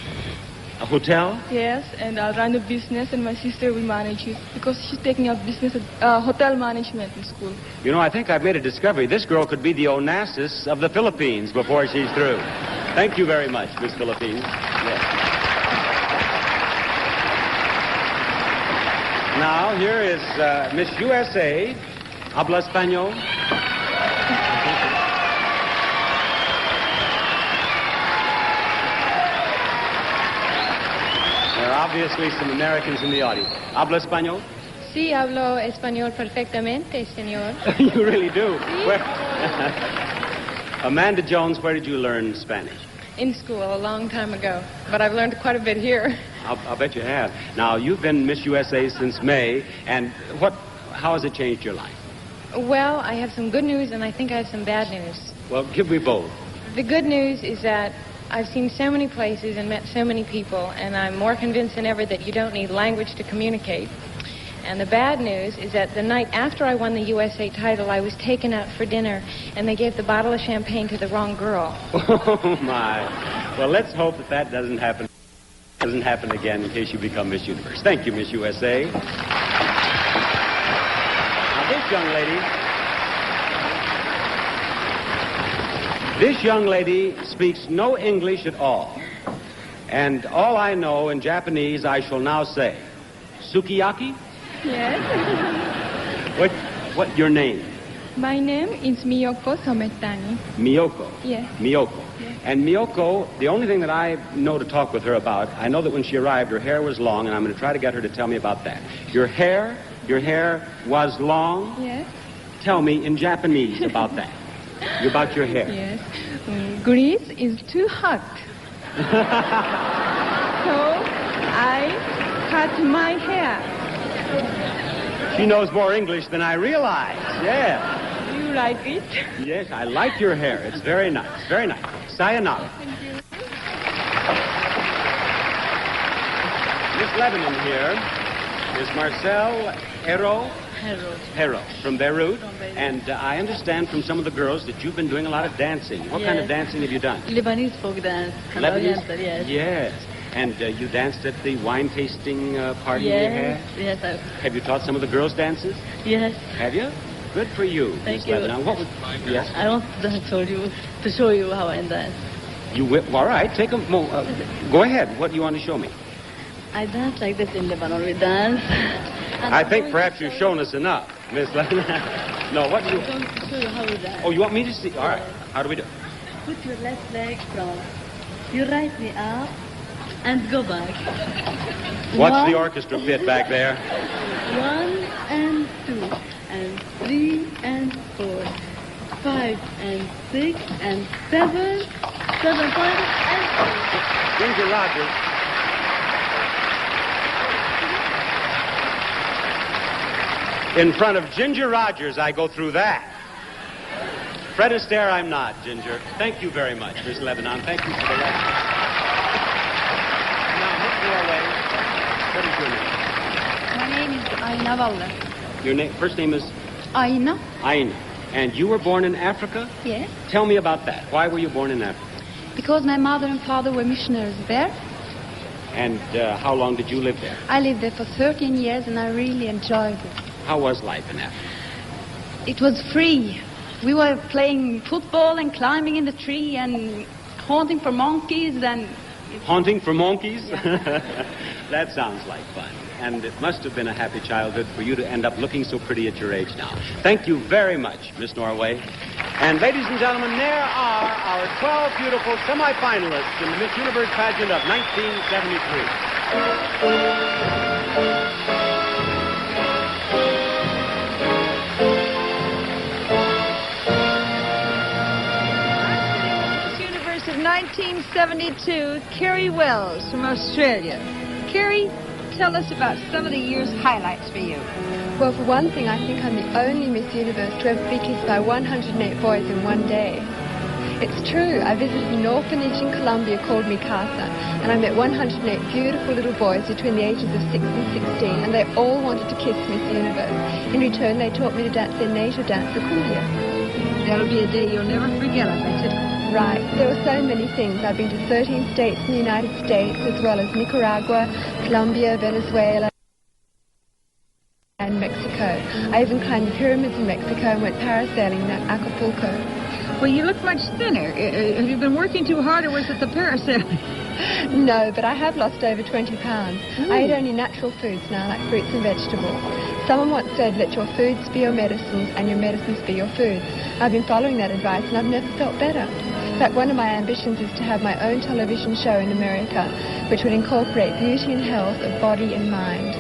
A hotel? Yes, and I'll run a business, and my sister will manage it because she's taking up business, hotel management in school. You know, I think I've made a discovery. This girl could be the Onassis of the Philippines before she's through. Thank you very much, Miss Philippines. Yes. Now, here is Miss USA. Habla Español. there are obviously some Americans in the audience. ¿Habla español? Sí, hablo español perfectamente, señor. You really do. Sí. Where... Amanda Jones, where did you learn Spanish? In school a long time ago, but I've learned quite a bit here. I'll bet you have. Now, you've been Miss USA since May, and how has it changed your life? Well, I have some good news, and I think I have some bad news. Well, give me both. The good news is that I've seen so many places and met so many people, and I'm more convinced than ever that you don't need language to communicate. And the bad news is that the night after I won the USA title, I was taken out for dinner, and they gave the bottle of champagne to the wrong girl. Oh, my. Well, let's hope that doesn't happen again in case you become Miss Universe. Thank you, Miss USA. Now, this young lady speaks no English at all. And all I know in Japanese, I shall now say, Sukiyaki? Yes. What your name? My name is Miyoko Sometani. Miyoko? Yes. Miyoko. Yes. And Miyoko, the only thing that I know to talk with her about, I know that when she arrived, her hair was long, and I'm going to try to get her to tell me about that. Your hair was long? Yes. Tell me in Japanese about that. About your hair. Yes. Greece is too hot. So I cut my hair. She knows more English than I realize. Yeah. You like it? Yes, I like your hair. It's very nice. Very nice. Sayonara. Thank you. Miss Lebanon here is Marcel Hero from Beirut. And I understand from some of the girls that you've been doing a lot of dancing. What kind of dancing have you done? Lebanese folk dance. Lebanese? Yes. Yes. And you danced at the wine tasting party you had? Yes. Have you taught some of the girls dances? Yes. Have you? Good for you, Thank Miss you. Lebanon. Yes? I want to show you how I dance. You will? All right. Go ahead. What do you want to show me? I dance like this in Lebanon. We dance. I think perhaps you've shown us enough, Miss Lebanon. No, what do you... I'm going to show you how we dance. Oh, you want me to see? All right. How do we do? Put your left leg from your right knee up and go back. What's the orchestra pit back there? 1 and 2 and 3 and 4, 5 and 6 and 7, 7 points and 8. Ginger Rogers. In front of Ginger Rogers, I go through that. Fred Astaire, I'm not, Ginger. Thank you very much, Miss Lebanon. Thank you for the lesson. Now, Miss Norway, what is your name? My name is Aina Valle. Your first name is? Aina? Aina. And you were born in Africa? Yes. Tell me about that. Why were you born in Africa? Because my mother and father were missionaries there. And how long did you live there? I lived there for 13 years and I really enjoyed it. How was life in Africa? It was free. We were playing football and climbing in the tree and hunting for monkeys and... Hunting for monkeys? Yeah. That sounds like fun. And it must have been a happy childhood for you to end up looking so pretty at your age now. Thank you very much, Miss Norway. And ladies and gentlemen, there are our 12 beautiful semi-finalists in the Miss Universe pageant of 1973. Miss Universe of 1972, Kerry Wells from Australia. Kerry, tell us about some of the year's highlights for you. Well, for one thing, I think I'm the only Miss Universe to ever be kissed by 108 boys in one day. It's true. I visited an orphanage in Colombia called Mikasa, and I met 108 beautiful little boys between the ages of 6 and 16, and they all wanted to kiss Miss Universe. In return, they taught me to dance their native dance, the cumbia. That'll be a day you'll never forget, I bet you. Right. There were so many things. I've been to 13 states in the United States, as well as Nicaragua, Colombia, Venezuela, and Mexico. I even climbed the pyramids in Mexico and went parasailing at Acapulco. Well, you look much thinner. Have you been working too hard, or was it the parasailing? No, but I have lost over 20 pounds. I eat only natural foods now, like fruits and vegetables. Someone once said, let your foods be your medicines and your medicines be your foods. I've been following that advice and I've never felt better. fact, one of my ambitions is to have my own television show in America, which would incorporate beauty and health of body and mind.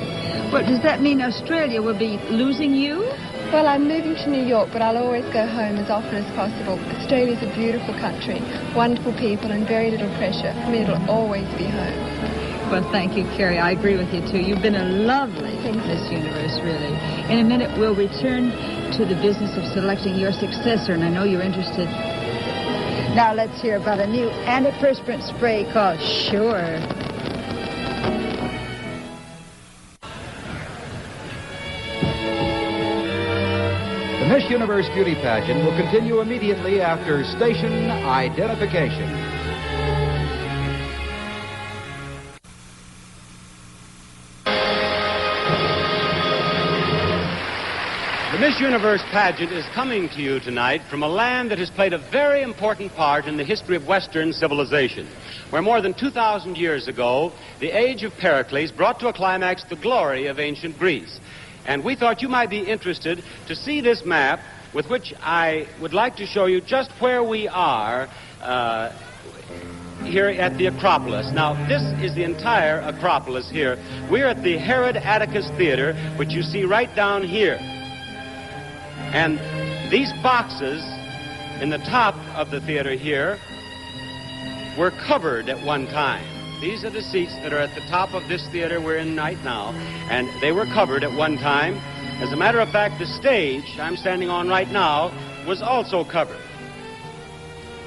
Well, does that mean Australia will be losing you? Well, I'm moving to New York, but I'll always go home as often as possible. Australia's a beautiful country, wonderful people, and very little pressure. For me, it'll always be home. Well, thank you, Kerry. I agree with you, too. You've been a lovely Miss Universe, really. In a minute, we'll return to the business of selecting your successor, and I know you're interested. Now let's hear about a new antiperspirant spray called Sure. The Miss Universe Beauty Pageant will continue immediately after station identification. The Miss Universe pageant is coming to you tonight from a land that has played a very important part in the history of Western civilization, where more than 2,000 years ago, the age of Pericles brought to a climax the glory of ancient Greece. And we thought you might be interested to see this map, with which I would like to show you just where we are here at the Acropolis. Now, this is the entire Acropolis here. We're at the Herod Atticus Theater, which you see right down here. And these boxes in the top of the theater here were covered at one time. These are the seats that are at the top of this theater we're in right now, and they were covered at one time. As a matter of fact, the stage I'm standing on right now was also covered.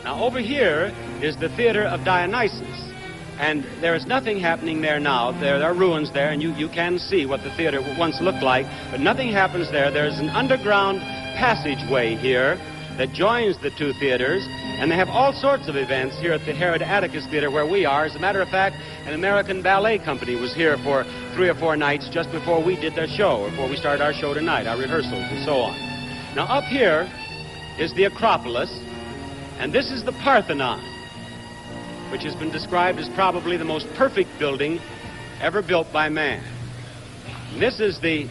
Now, over here is the Theater of Dionysus, and there is nothing happening there now. There are ruins there, and you can see what the theater once looked like, but nothing happens there. There's an underground passageway here that joins the two theaters, and they have all sorts of events here at the Herod Atticus Theater where we are. As a matter of fact, an American ballet company was here for 3 or 4 nights just before we did their show, or before we started our show tonight, our rehearsals and so on. Now, up here is the Acropolis, and this is the Parthenon, which has been described as probably the most perfect building ever built by man. And this is the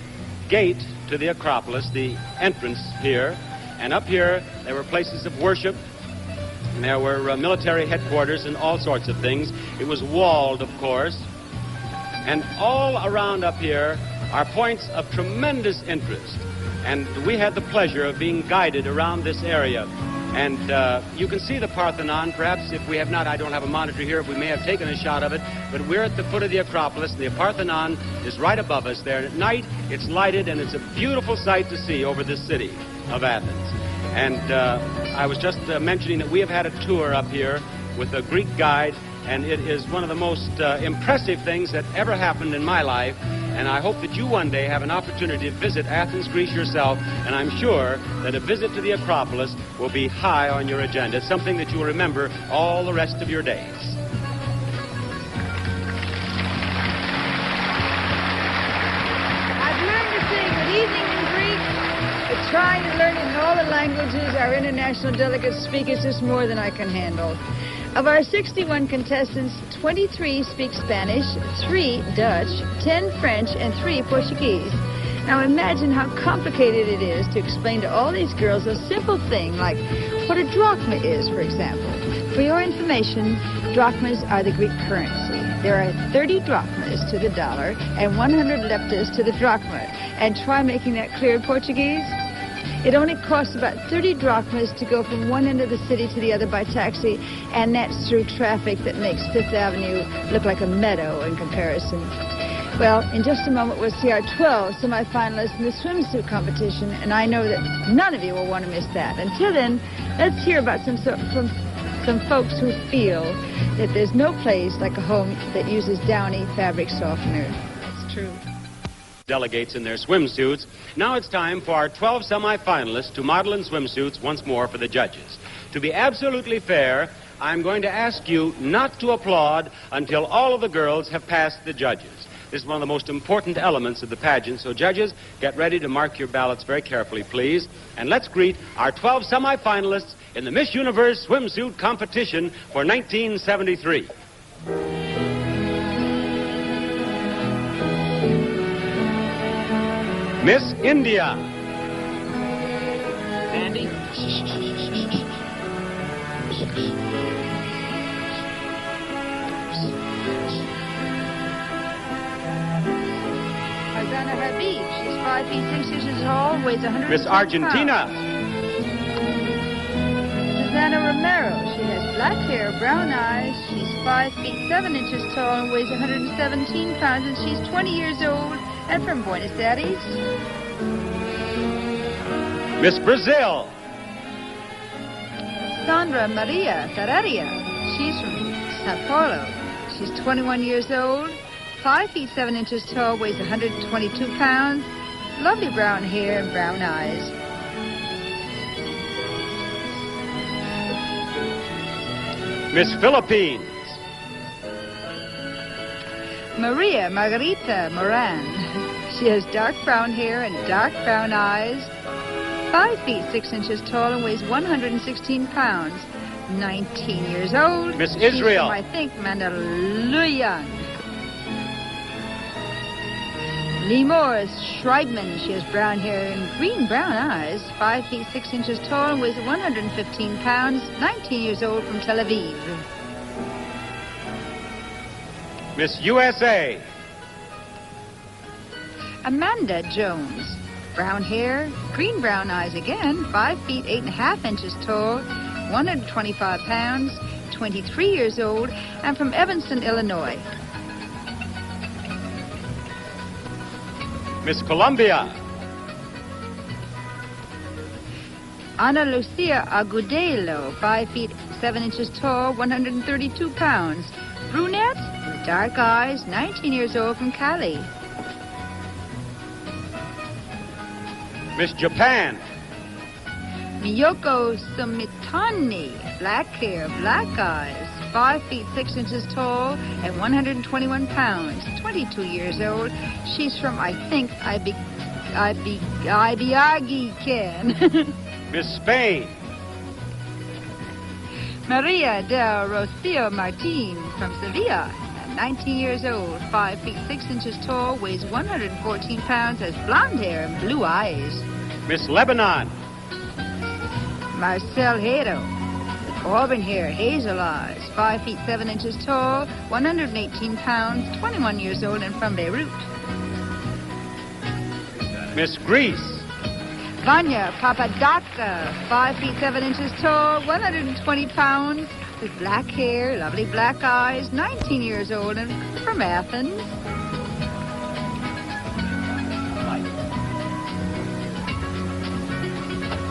gate to the Acropolis, the entrance here. And up here, there were places of worship, and there were military headquarters and all sorts of things. It was walled, of course. And all around up here are points of tremendous interest. And we had the pleasure of being guided around this area. And you can see the Parthenon. Perhaps if we have not, I don't have a monitor here, we may have taken a shot of it, but we're at the foot of the Acropolis. The Parthenon is right above us there. And at night, it's lighted, and it's a beautiful sight to see over the city of Athens. And I was just mentioning that we have had a tour up here with a Greek guide, and it is one of the most impressive things that ever happened in my life. And I hope that you one day have an opportunity to visit Athens, Greece yourself, and I'm sure that a visit to the Acropolis will be high on your agenda. It's something that you will remember all the rest of your days. I've learned to say good evening in Greek, but trying to learn it in all the languages our international delegates speak is just more than I can handle. Of our 61 contestants, 23 speak Spanish, 3 Dutch, 10 French, and 3 Portuguese. Now imagine how complicated it is to explain to all these girls a simple thing like what a drachma is, for example. For your information, drachmas are the Greek currency. There are 30 drachmas to the dollar and 100 leptas to the drachma. And try making that clear in Portuguese. It only costs about 30 drachmas to go from one end of the city to the other by taxi, and that's through traffic that makes Fifth Avenue look like a meadow in comparison. Well, in just a moment, we'll see our 12 semifinalists in the swimsuit competition, and I know that none of you will want to miss that. Until then, let's hear about some folks who feel that there's no place like a home that uses Downy fabric softener. That's true. Delegates in their swimsuits. Now it's time for our 12 semifinalists to model in swimsuits once more for the judges. To be absolutely fair, I'm going to ask you not to applaud until all of the girls have passed the judges. This is one of the most important elements of the pageant, so judges, get ready to mark your ballots very carefully, please. And let's greet our 12 semifinalists in the Miss Universe swimsuit competition for 1973. Miss India. Andy. Susanna Habib. She's 5 feet 6 inches tall, weighs 100 Miss Argentina. Susanna Romero. She has black hair, brown eyes. She's 5 feet 7 inches tall and weighs 117 pounds, and she's 20 years old and from Buenos Aires. Miss Brazil. Sandra Maria Ferreira. She's from Sao Paulo. She's 21 years old, 5 feet 7 inches tall, weighs 122 pounds, lovely brown hair and brown eyes. Miss Philippines. Maria Margarita Moran. She has dark brown hair and dark brown eyes, 5 feet 6 inches tall and weighs 116 pounds. 19 years old. Miss Israel. She's from, I think, Mandaluyong. Lemur Schreibman. She has brown hair and green-brown eyes, 5 feet 6 inches tall and weighs 115 pounds, 19 years old, from Tel Aviv. Miss USA. Amanda Jones. Brown hair, green-brown eyes again, 5 feet 8.5 inches tall, 125 pounds, 23 years old, and from Evanston, Illinois. Miss Colombia. Ana Lucia Agudelo, 5 feet 7 inches tall, 132 pounds. Brunette, with dark eyes, 19 years old, from Cali. Miss Japan. Miyoko Sumitani, black hair, black eyes, 5 feet 6 inches tall and 121 pounds, 22 years old. She's from, I think, Ibiagi, Ken. Miss Spain. Maria del Rocio Martin from Sevilla, 19 years old, 5 feet 6 inches tall, weighs 114 pounds, has blonde hair and blue eyes. Miss Lebanon. Marcel Hero, with auburn hair, hazel eyes, 5 feet 7 inches tall, 118 pounds, 21 years old, and from Beirut. Miss Greece. Vanya Papadaka, 5 feet 7 inches tall, 120 pounds, with black hair, lovely black eyes, 19 years old, and from Athens.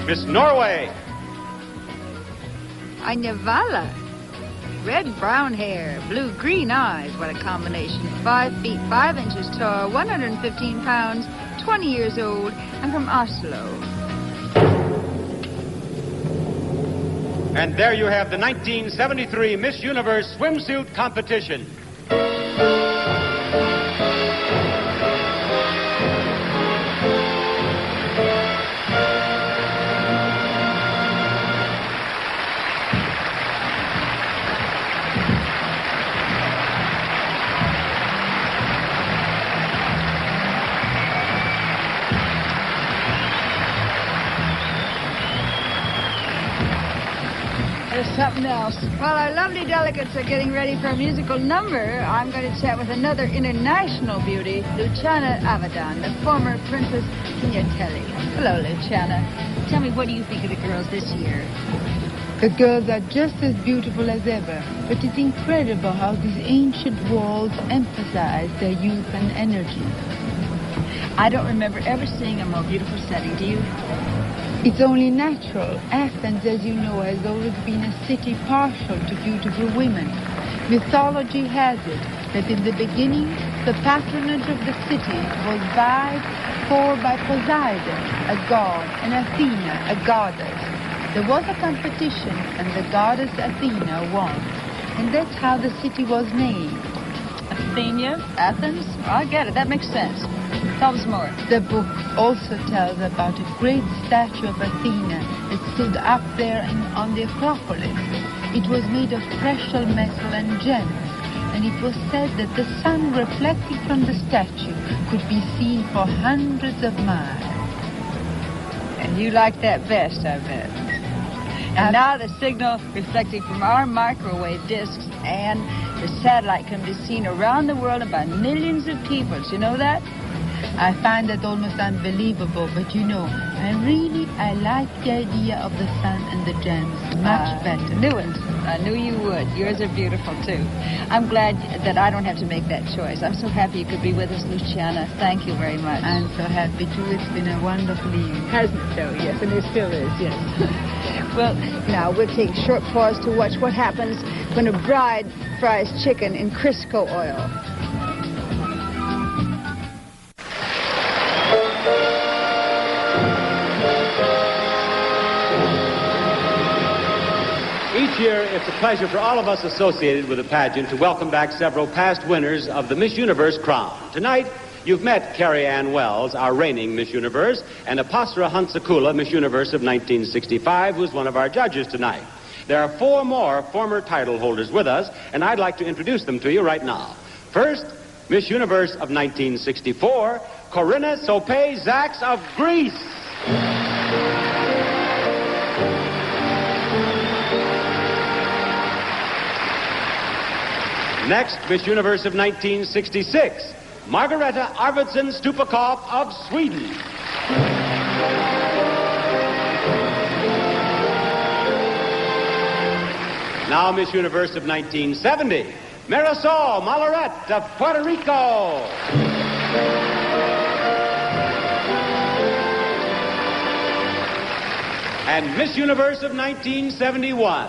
Miss Norway. Anya Vala, red-brown hair, blue-green eyes, what a combination, 5 feet 5 inches tall, 115 pounds, 20 years old, and from Oslo. And there you have the 1973 Miss Universe swimsuit competition. Something else. While our lovely delegates are getting ready for a musical number, I'm going to chat with another international beauty, Luciana Avedon, the former Princess Pignatelli. Hello, Luciana. Tell me, what do you think of the girls this year? The girls are just as beautiful as ever, but it's incredible how these ancient walls emphasize their youth and energy. I don't remember ever seeing a more beautiful setting, do you? It's only natural. Athens, as you know, has always been a city partial to beautiful women. Mythology has it that in the beginning, the patronage of the city was vied for by Poseidon, a god, and Athena, a goddess. There was a competition, and the goddess Athena won. And that's how the city was named. Athena? Athens? I get it. That makes sense. Tell us more. The book also tells about a great statue of Athena that stood up there on the Acropolis. It was made of precious metal and gems, and it was said that the sun reflecting from the statue could be seen for hundreds of miles. And you like that best, I bet. And now the signal reflecting from our microwave discs and the satellite can be seen around the world and by millions of people. Do you know that? I find that almost unbelievable, but you know, I like the idea of the sun and the gems much better. Knew it. I knew you would. Yours are beautiful, too. I'm glad that I don't have to make that choice. I'm so happy you could be with us, Luciana. Thank you very much. I'm so happy, too. It's been a wonderful evening. Hasn't it, though? Yes, and it still is, yes. Well, now we'll take a short pause to watch what happens when a bride fries chicken in Crisco oil. Each year, it's a pleasure for all of us associated with the pageant to welcome back several past winners of the Miss Universe crown. Tonight, you've met Kerry Ann Wells, our reigning Miss Universe, and Apasra Hansakula, Miss Universe of 1965, who's one of our judges tonight. There are 4 more former title holders with us, and I'd like to introduce them to you right now. First, Miss Universe of 1964, Corinna Sope-Zaks of Greece. Next, Miss Universe of 1966, Margareta Arvidsson Stupakov of Sweden. Now Miss Universe of 1970, Marisol Malaret of Puerto Rico. And Miss Universe of 1971,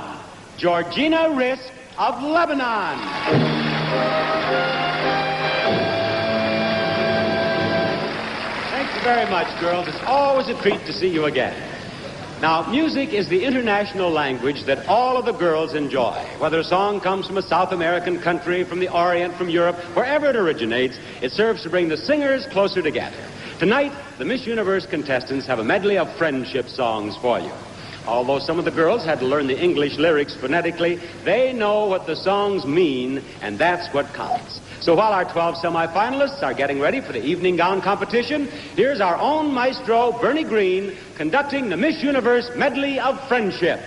Georgina Risk of Lebanon. Thank you very much, girls. It's always a treat to see you again. Now, music is the international language that all of the girls enjoy. Whether a song comes from a South American country, from the Orient, from Europe, wherever it originates, it serves to bring the singers closer together. Tonight, the Miss Universe contestants have a medley of friendship songs for you. Although some of the girls had to learn the English lyrics phonetically, they know what the songs mean, and that's what counts. So while our 12 semifinalists are getting ready for the evening gown competition, here's our own maestro, Bernie Green, conducting the Miss Universe Medley of Friendship.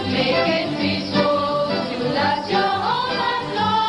Make it peaceful, you last your whole life long.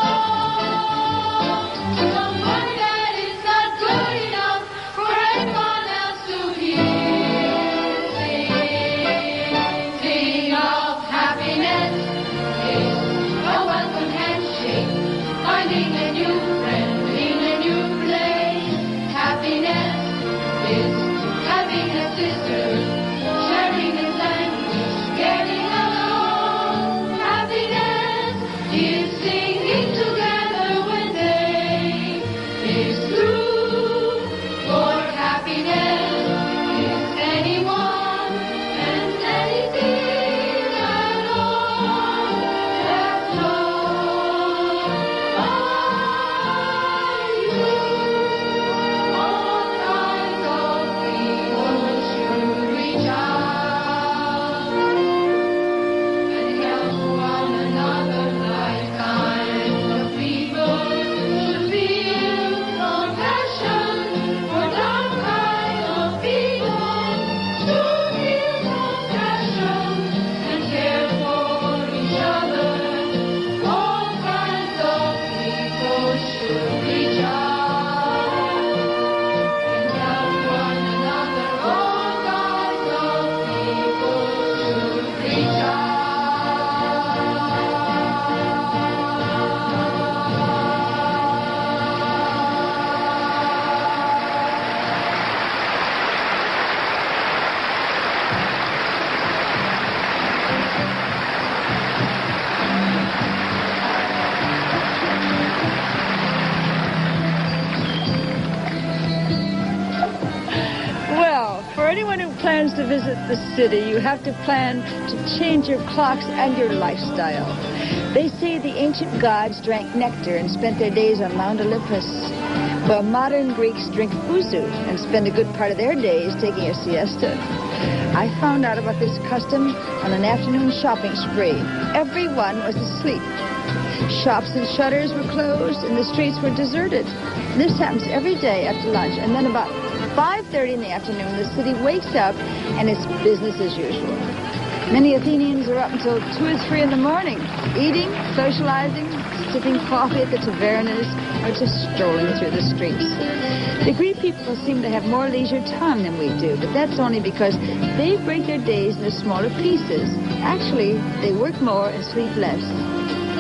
to visit the city, you have to plan to change your clocks and your lifestyle. They say the ancient gods drank nectar and spent their days on Mount Olympus, while modern Greeks drink ouzo and spend a good part of their days taking a siesta. I found out about this custom on an afternoon shopping spree. Everyone was asleep. Shops and shutters were closed and the streets were deserted. This happens every day after lunch, and then about 5:30 in the afternoon, the city wakes up and it's business as usual. Many Athenians are up until 2 or 3 in the morning, eating, socializing, sipping coffee at the tavernas, or just strolling through the streets. The Greek people seem to have more leisure time than we do, but that's only because they break their days into smaller pieces. Actually, they work more and sleep less.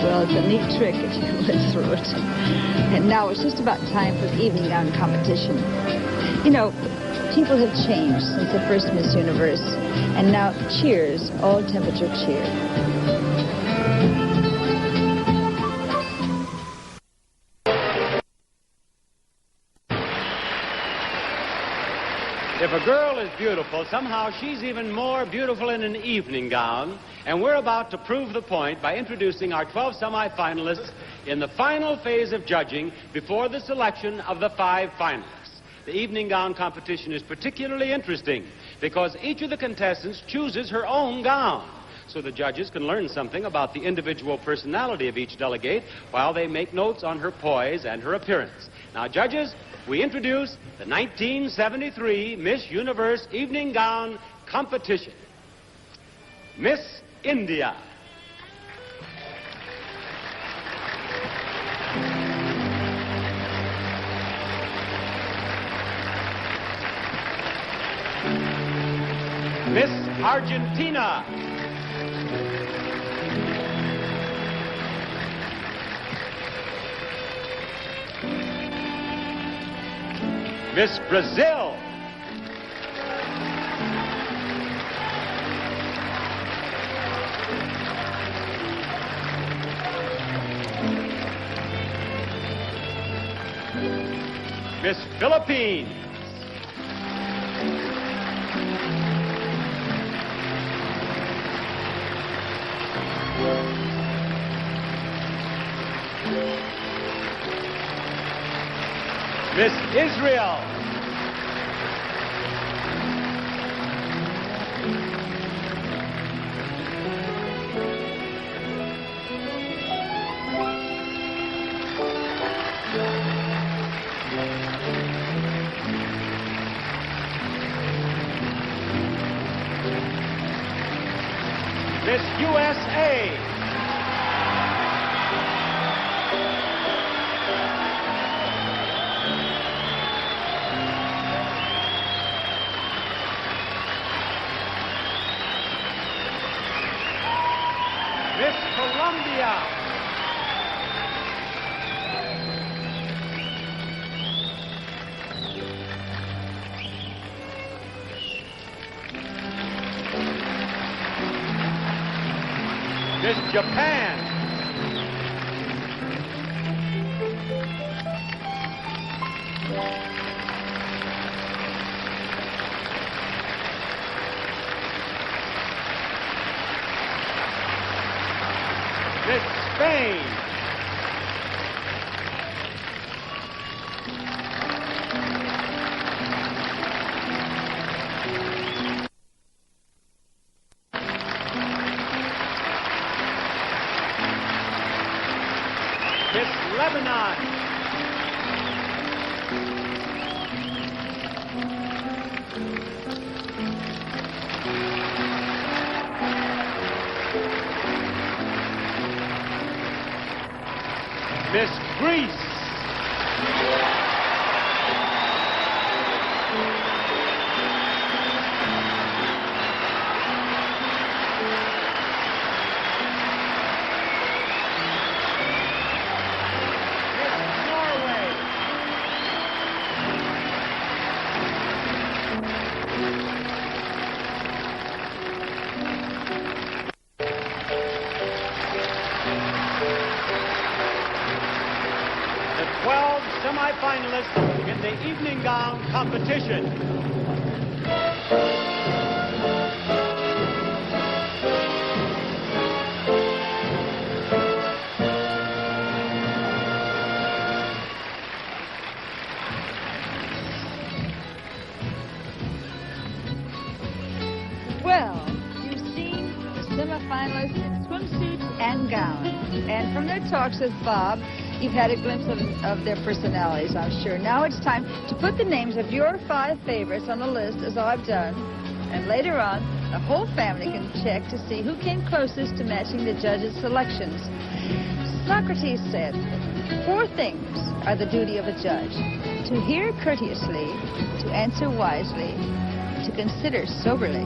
Well, it's a neat trick if you can live through it. And now it's just about time for the evening gown competition. You know, people have changed since the first Miss Universe, and now cheers, all temperature cheer. If a girl is beautiful, somehow she's even more beautiful in an evening gown. And we're about to prove the point by introducing our 12 semifinalists in the final phase of judging before the selection of the 5 finalists. The evening gown competition is particularly interesting because each of the contestants chooses her own gown. So the judges can learn something about the individual personality of each delegate while they make notes on her poise and her appearance. Now, judges, we introduce the 1973 Miss Universe Evening Gown Competition. Miss India. Miss Argentina. Miss Brazil. Miss Philippines. Miss Israel. Miss USA. Miss Colombia. Miss Japan. Miss Spain. Miss Lebanon. Miss Greece. Miss Norway. The 12 semifinalists in the evening gown competition. And from their talks with Bob, you've had a glimpse of their personalities, I'm sure. Now it's time to put the names of your 5 favorites on the list, as I've done. And later on, the whole family can check to see who came closest to matching the judges' selections. Socrates said, 4 things are the duty of a judge: to hear courteously, to answer wisely, to consider soberly,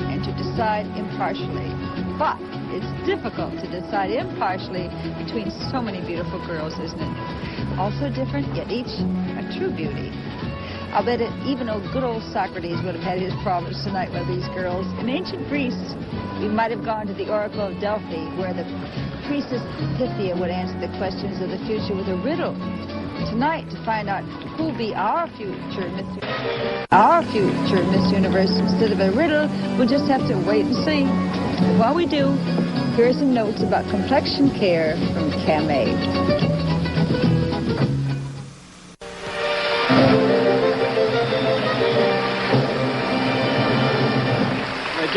and to decide impartially. But it's difficult to decide impartially between so many beautiful girls, isn't it? Also different, yet each a true beauty. I'll bet even good old Socrates would have had his problems tonight with these girls. In ancient Greece, we might have gone to the Oracle of Delphi, where the priestess Pythia would answer the questions of the future with a riddle. Tonight, to find out who'll be our future Miss Universe instead of a riddle, we'll just have to wait and see. But while we do, here are some notes about complexion care from Camay. The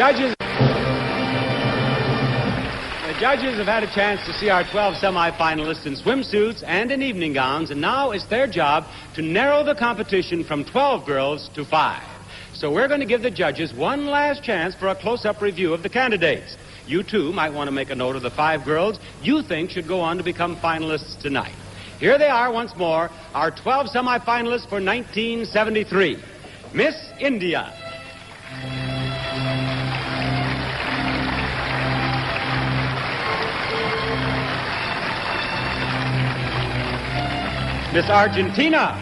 judges have had a chance to see our 12 semifinalists in swimsuits and in evening gowns, and now it's their job to narrow the competition from 12 girls to 5. So we're going to give the judges one last chance for a close-up review of the candidates. You, too, might want to make a note of the 5 girls you think should go on to become finalists tonight. Here they are once more, our 12 semifinalists for 1973. Miss India. Miss Argentina.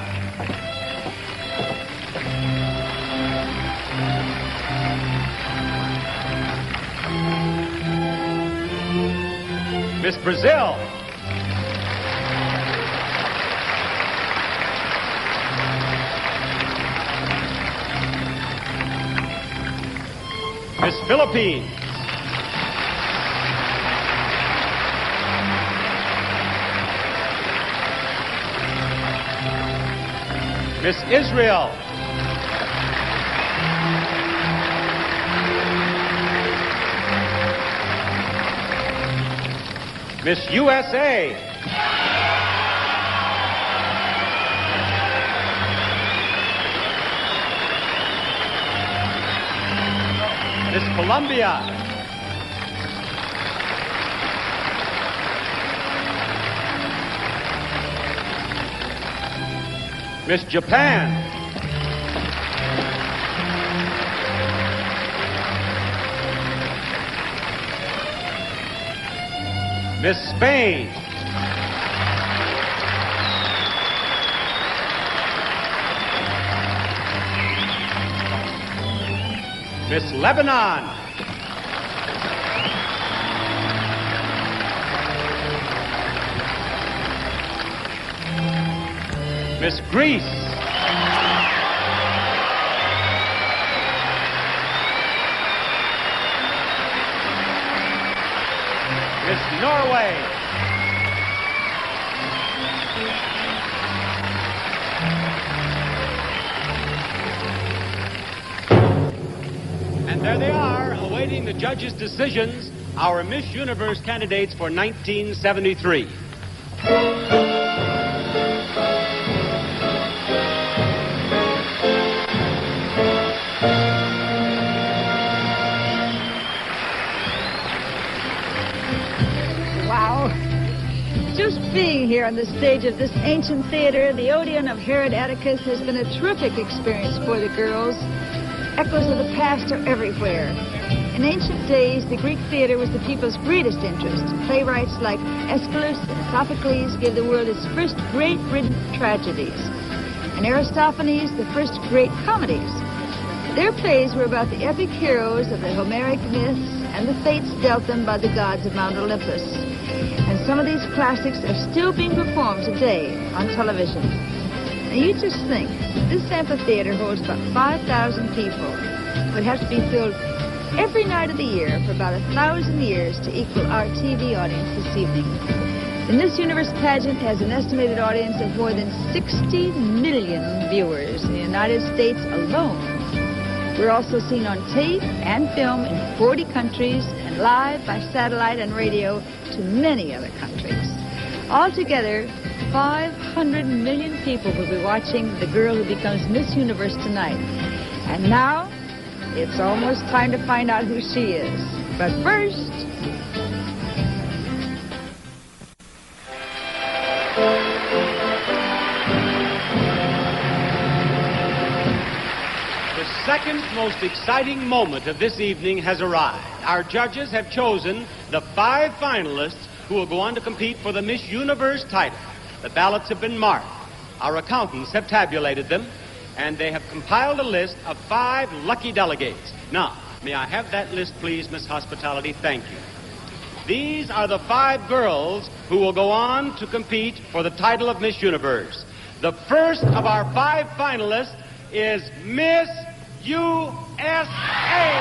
Miss Brazil. Miss Philippines. Miss Israel. Miss USA. Miss Colombia. Miss Japan. Miss Spain. Miss Lebanon. Miss Greece. Miss Norway. And there they are, awaiting the judges' decisions, our Miss Universe candidates for 1973. Just being here on the stage of this ancient theater, the Odeon of Herodes Atticus, has been a terrific experience for the girls. Echoes of the past are everywhere. In ancient days, the Greek theater was the people's greatest interest. Playwrights like Aeschylus and Sophocles gave the world its first great written tragedies, and Aristophanes the first great comedies. Their plays were about the epic heroes of the Homeric myths and the fates dealt them by the gods of Mount Olympus. And some of these classics are still being performed today on television. Now you just think, this amphitheater holds about 5,000 people. It would have to be filled every night of the year for about 1,000 years to equal our TV audience this evening. The Miss Universe pageant has an estimated audience of more than 60 million viewers in the United States alone. We're also seen on tape and film in 40 countries and and live by satellite and radio to many other countries. Altogether, 500 million people will be watching the girl who becomes Miss Universe tonight. And now, it's almost time to find out who she is. But first... The second most exciting moment of this evening has arrived. Our judges have chosen the 5 finalists who will go on to compete for the Miss Universe title. The ballots have been marked. Our accountants have tabulated them, and they have compiled a list of 5 lucky delegates. Now, may I have that list, please, Miss Hospitality? Thank you. These are the 5 girls who will go on to compete for the title of Miss Universe. The first of our 5 finalists is Miss USA.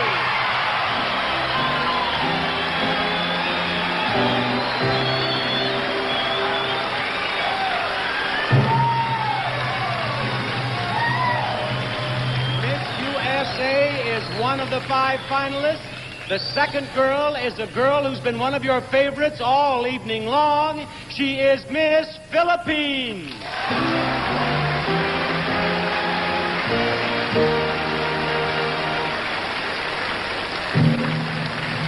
Is one of the 5 finalists. The second girl is a girl who's been one of your favorites all evening long. She is Miss Philippines.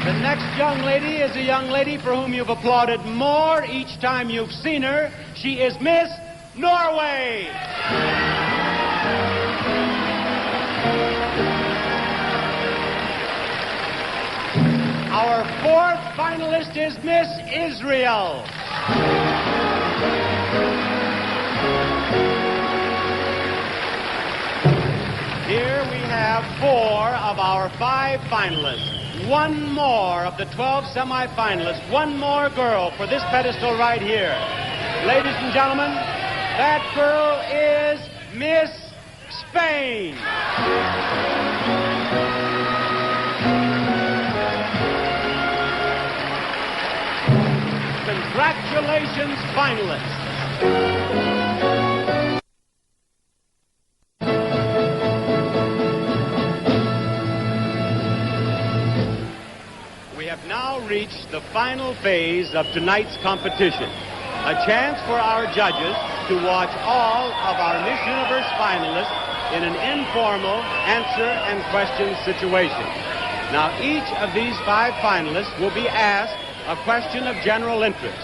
The next young lady is a young lady for whom you've applauded more each time you've seen her. She is Miss Norway. Our 4th finalist is Miss Israel. Here we have 4 of our 5 finalists. One more of the 12 semifinalists. One more girl for this pedestal right here. Ladies and gentlemen, that girl is Miss Spain. Congratulations, finalists. We have now reached the final phase of tonight's competition. A chance for our judges to watch all of our Miss Universe finalists in an informal answer and question situation. Now, each of these 5 finalists will be asked a question of general interest.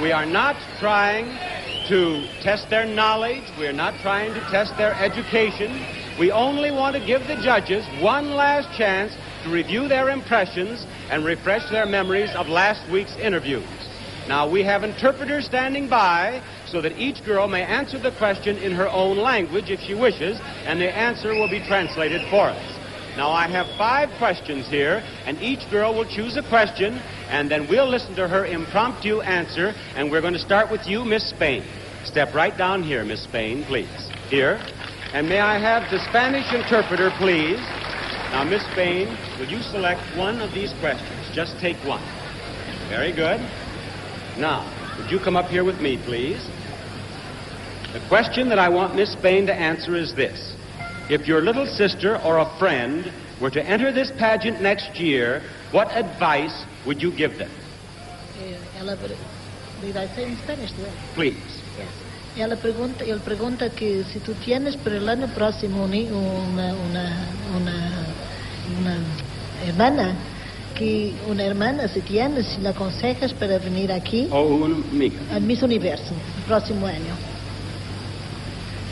We are not trying to test their knowledge. We are not trying to test their education. We only want to give the judges one last chance to review their impressions and refresh their memories of last week's interviews. Now, we have interpreters standing by so that each girl may answer the question in her own language if she wishes, and the answer will be translated for us. Now, I have 5 questions here, and each girl will choose a question, and then we'll listen to her impromptu answer, and we're going to start with you, Miss Spain. Step right down here, Miss Spain, please. Here. And may I have the Spanish interpreter, please? Now, Miss Spain, will you select one of these questions? Just take one. Very good. Now, would you come up here with me, please? The question that I want Miss Spain to answer is this. If your little sister or a friend were to enter this pageant next year, what advice would you give them? Did I say in Spanish? Please. Yes. Él pregunta que si tú tienes para el año próximo una hermana, que una hermana si tienes, si la aconsejas para venir aquí. O una amiga. Al Miss Universo, el próximo año.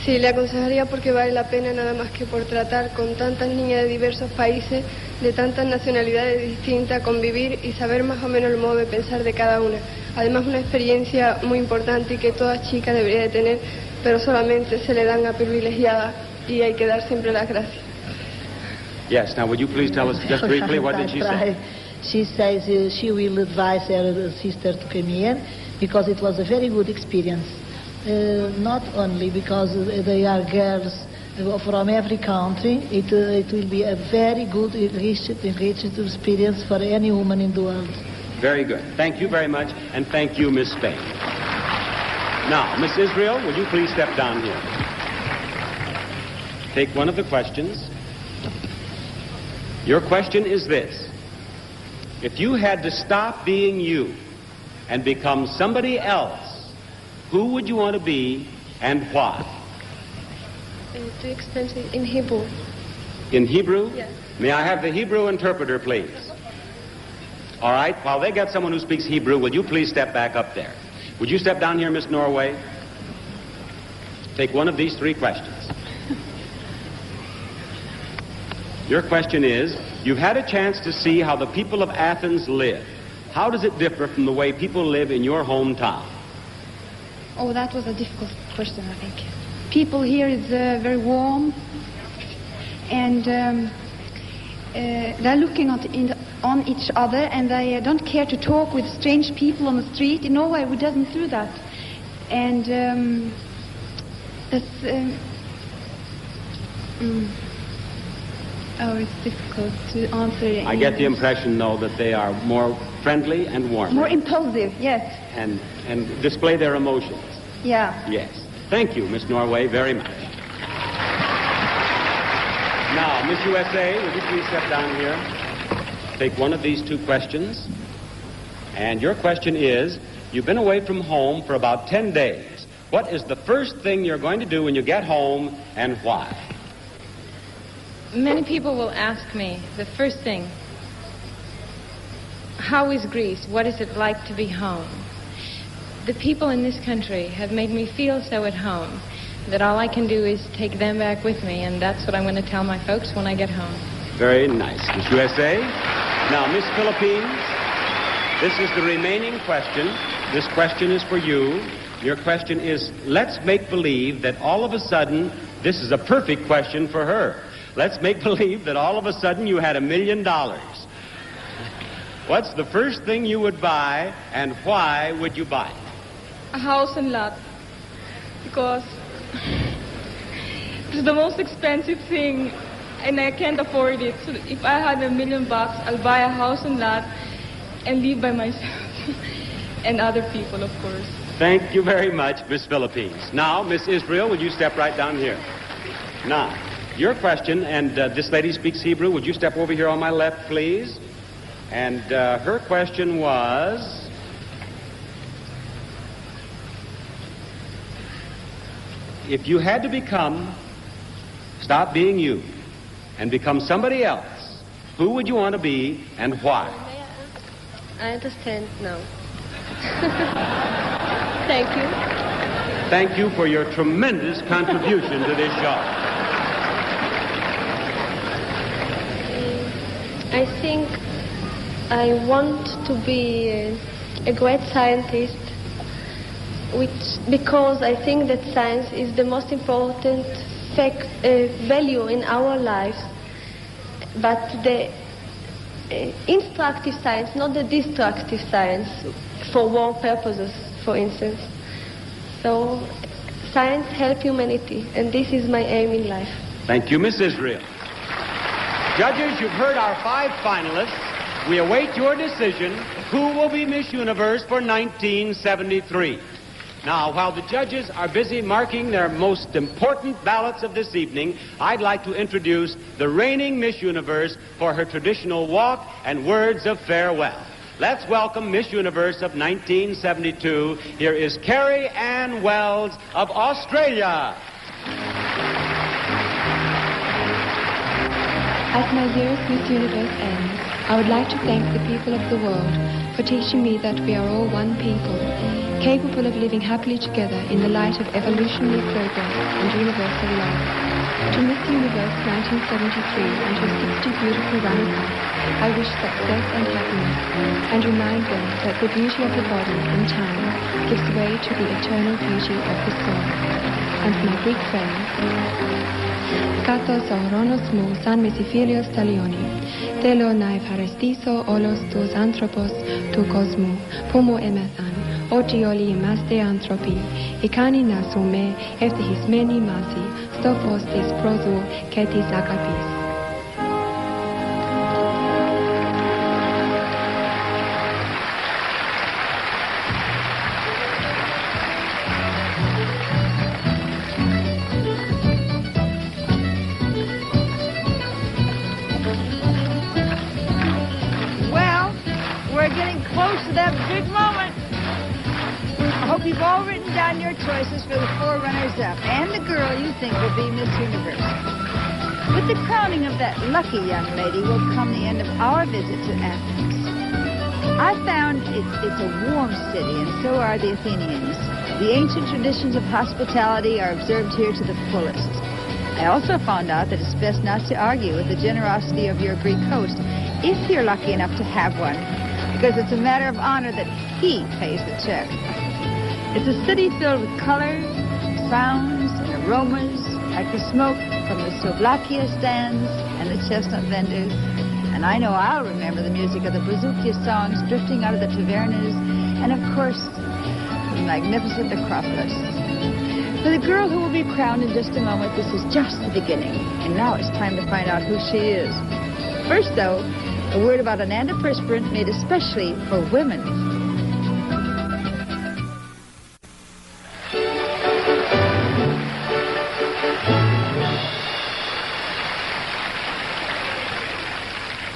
Sí, le aconsejaría porque vale la pena nada más que por tratar con tantas niñas de diversos países, de tantas nacionalidades distintas, convivir y saber más o menos el modo de pensar de cada una. Además, una experiencia muy importante y que toda chica debería de tener, pero solamente se le dan a privilegiadas y hay que dar siempre las gracias. Yes, now would you please tell us just briefly what did she say? She says she will advise her sister to come here because it was a very good experience. Not only because they are girls from every country, it will be a very good, enriched experience for any woman in the world. Very good. Thank you very much, and thank you, Miss Spain. Now, Miss Israel, will you please step down here? Take one of the questions. Your question is this. If you had to stop being you and become somebody else, who would you want to be and why? Too expensive in Hebrew. In Hebrew? Yes. May I have the Hebrew interpreter, please? All right, while they get someone who speaks Hebrew, will you please step back up there? Would you step down here, Miss Norway? Take one of these three questions. Your question is, you've had a chance to see how the people of Athens live. How does it differ from the way people live in your hometown? Oh, that was a difficult question, I think. People here is very warm, and they're looking on each other, and they don't care to talk with strange people on the street. In Norway, we doesn't do that. And that's... Oh, it's difficult to answer. I get the impression, though, that they are more friendly and warm. More impulsive, yes. And display their emotions. Yeah. Yes. Thank you, Miss Norway, very much. Now, Miss USA, would you please step down here? Take one of these two questions. And your question is, you've been away from home for about 10 days. What is the first thing you're going to do when you get home, and why? Many people will ask me, the first thing, how is Greece? What is it like to be home? The people in this country have made me feel so at home that all I can do is take them back with me, and that's what I'm going to tell my folks when I get home. Very nice. Miss USA. Now, Miss Philippines, this is the remaining question. This question is for you. Your question is, let's make believe that all of a sudden, this is a perfect question for her. Let's make believe that all of a sudden you had $1 million. What's the first thing you would buy, and why would you buy it? A house and lot. Because it's the most expensive thing, and I can't afford it. So if I had $1 million, I'll buy a house and lot and live by myself. And other people, of course. Thank you very much, Miss Philippines. Now, Miss Israel, would you step right down here? Now, your question, and this lady speaks Hebrew. Would you step over here on my left, please? And her question was, if you had to stop being you and become somebody else, who would you want to be and why? I understand now. Thank you. Thank you for your tremendous contribution to this show. I think I want to be a great scientist, because I think that science is the most important value in our lives, but the instructive science, not the destructive science, for war purposes, for instance. So science helps humanity, and this is my aim in life. Thank you, Miss Israel. Judges, you've heard our 5 finalists. We await your decision. Who will be Miss Universe for 1973? Now, while the judges are busy marking their most important ballots of this evening, I'd like to introduce the reigning Miss Universe for her traditional walk and words of farewell. Let's welcome Miss Universe of 1972. Here is Kerry Ann Wells of Australia. As my year's Miss Universe ends, I would like to thank the people of the world for teaching me that we are all one people, capable of living happily together in the light of evolutionary progress and universal love. To Miss Universe 1973 and her 60 beautiful runners-up, I wish success and happiness, and remind them that the beauty of the body in time gives way to the eternal beauty of the soul. And my Greek friends, Kathos oronos mu san mesifilios talioni, telo na ευχαριστήσω όλος τους άνθρωπους του κόσμου που μου έμαθαν ότι όλοι είμαστε άνθρωποι, ικανοί να ζούμε ευτυχισμένοι μαζί στο φως της πρόδου και της αγάπης. hope you've all written down your choices for the 4 runners-up and the girl you think will be Miss Universe. With the crowning of that lucky young lady will come the end of our visit to Athens. I found it's a warm city, and so are the Athenians. The ancient traditions of hospitality are observed here to the fullest. I also found out that it's best not to argue with the generosity of your Greek host, if you're lucky enough to have one, because it's a matter of honor that he pays the check. It's a city filled with colors, sounds, and aromas, like the smoke from the souvlakia stands and the chestnut vendors. And I know I'll remember the music of the bouzouki songs drifting out of the tavernas, and of course, the magnificent Acropolis. For the girl who will be crowned in just a moment, this is just the beginning. And now it's time to find out who she is. First, though, a word about an antiperspirant made especially for women.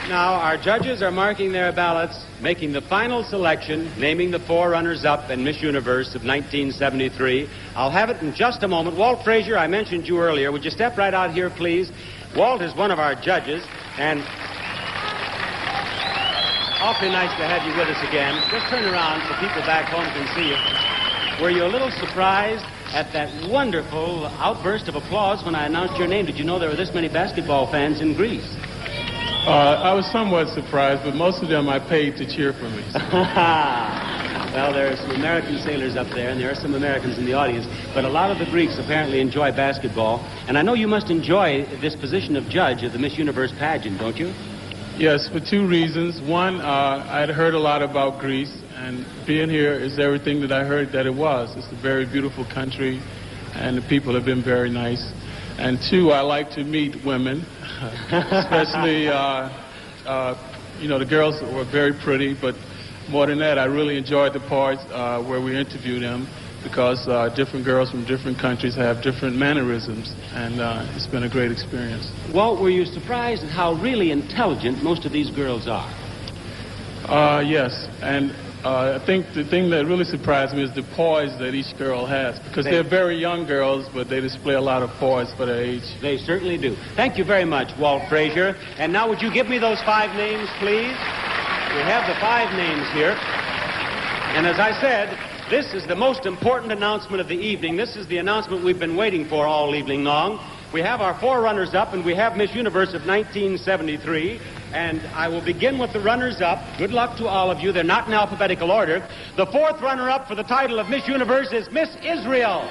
Now, our judges are marking their ballots, making the final selection, naming the 4 runners-up in Miss Universe of 1973. I'll have it in just a moment. Walt Frazier, I mentioned you earlier. Would you step right out here, please? Walt is one of our judges, and awfully nice to have you with us again. Just turn around so people back home can see you. Were you a little surprised at that wonderful outburst of applause when I announced your name? Did you know there were this many basketball fans in Greece? I was somewhat surprised, but most of them I paid to cheer for me. Well, there are some American sailors up there, and there are some Americans in the audience, but a lot of the Greeks apparently enjoy basketball. And I know you must enjoy this position of judge of the Miss Universe pageant, don't you? Yes, for 2 reasons. One, I'd heard a lot about Greece, and being here is everything that I heard that it was. It's a very beautiful country, and the people have been very nice. And 2, I like to meet women, especially, the girls were very pretty, but more than that, I really enjoyed the parts where we interviewed them, because different girls from different countries have different mannerisms, and it's been a great experience. Walt, were you surprised at how really intelligent most of these girls are? Yes, and I think the thing that really surprised me is the poise that each girl has, because they're very young girls, but they display a lot of poise for their age. They certainly do. Thank you very much, Walt Frazier. And now would you give me those 5 names, please? We have the 5 names here. And as I said, this is the most important announcement of the evening. This is the announcement we've been waiting for all evening long. We have our 4 runners-up, and we have Miss Universe of 1973. And I will begin with the runners-up. Good luck to all of you. They're not in alphabetical order. The 4th runner-up for the title of Miss Universe is Miss Israel.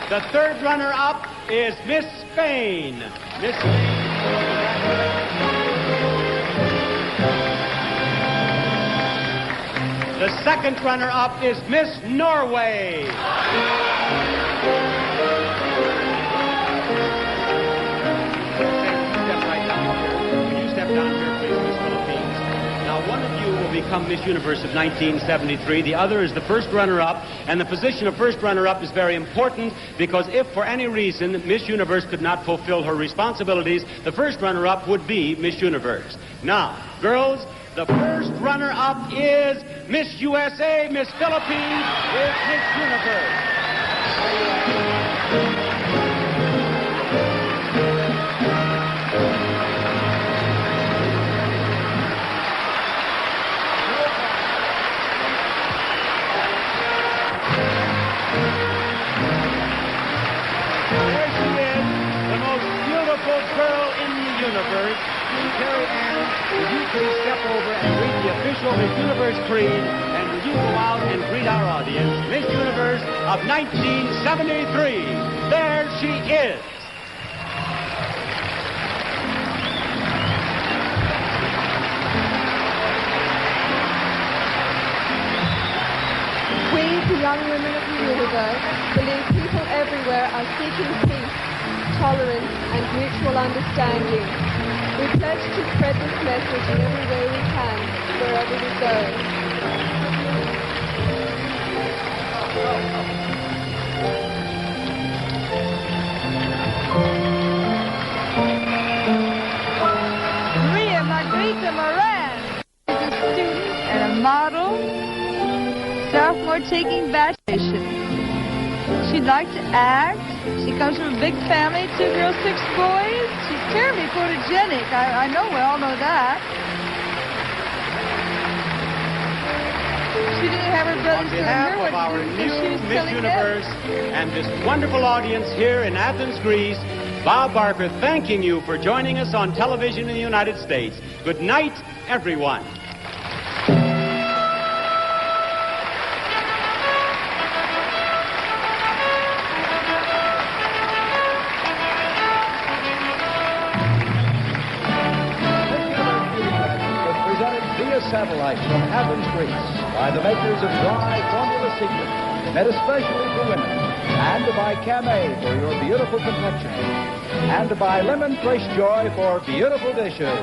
The 3rd runner-up is Miss Spain. Miss Spain. The 2nd runner-up is Miss Norway. Step right down here. Will you step down here, please, Miss Philippines? Now, one of you will become Miss Universe of 1973. The other is the 1st runner-up, and the position of 1st runner-up is very important, because if for any reason Miss Universe could not fulfill her responsibilities, the 1st runner-up would be Miss Universe. Now, girls, the 1st runner-up is Miss USA. Miss Philippines is Miss Universe. There she is, the most beautiful girl in the universe. Kerry Ann, would you please step over and read the official Miss Universe creed, and would you go out and greet our audience, Miss Universe of 1973. There she is. We, the young women of the universe, believe people everywhere are seeking peace, tolerance, and mutual understanding. We pledge to spread this message in every way we can, wherever we go. before taking bachelorship. She'd like to act. She comes from a big family, 2 girls, 6 boys. She's terribly photogenic. I know, we all know that. She didn't have her brothers On behalf of our new Miss Universe and this wonderful audience here in Athens, Greece, Bob Barker thanking you for joining us on television in the United States. Good night, everyone. Satellite from Athens, Greece, by the makers of Dry Formula Secret, made especially for women, and by Camay for your beautiful complexion, and by Lemon Fresh Joy for beautiful dishes.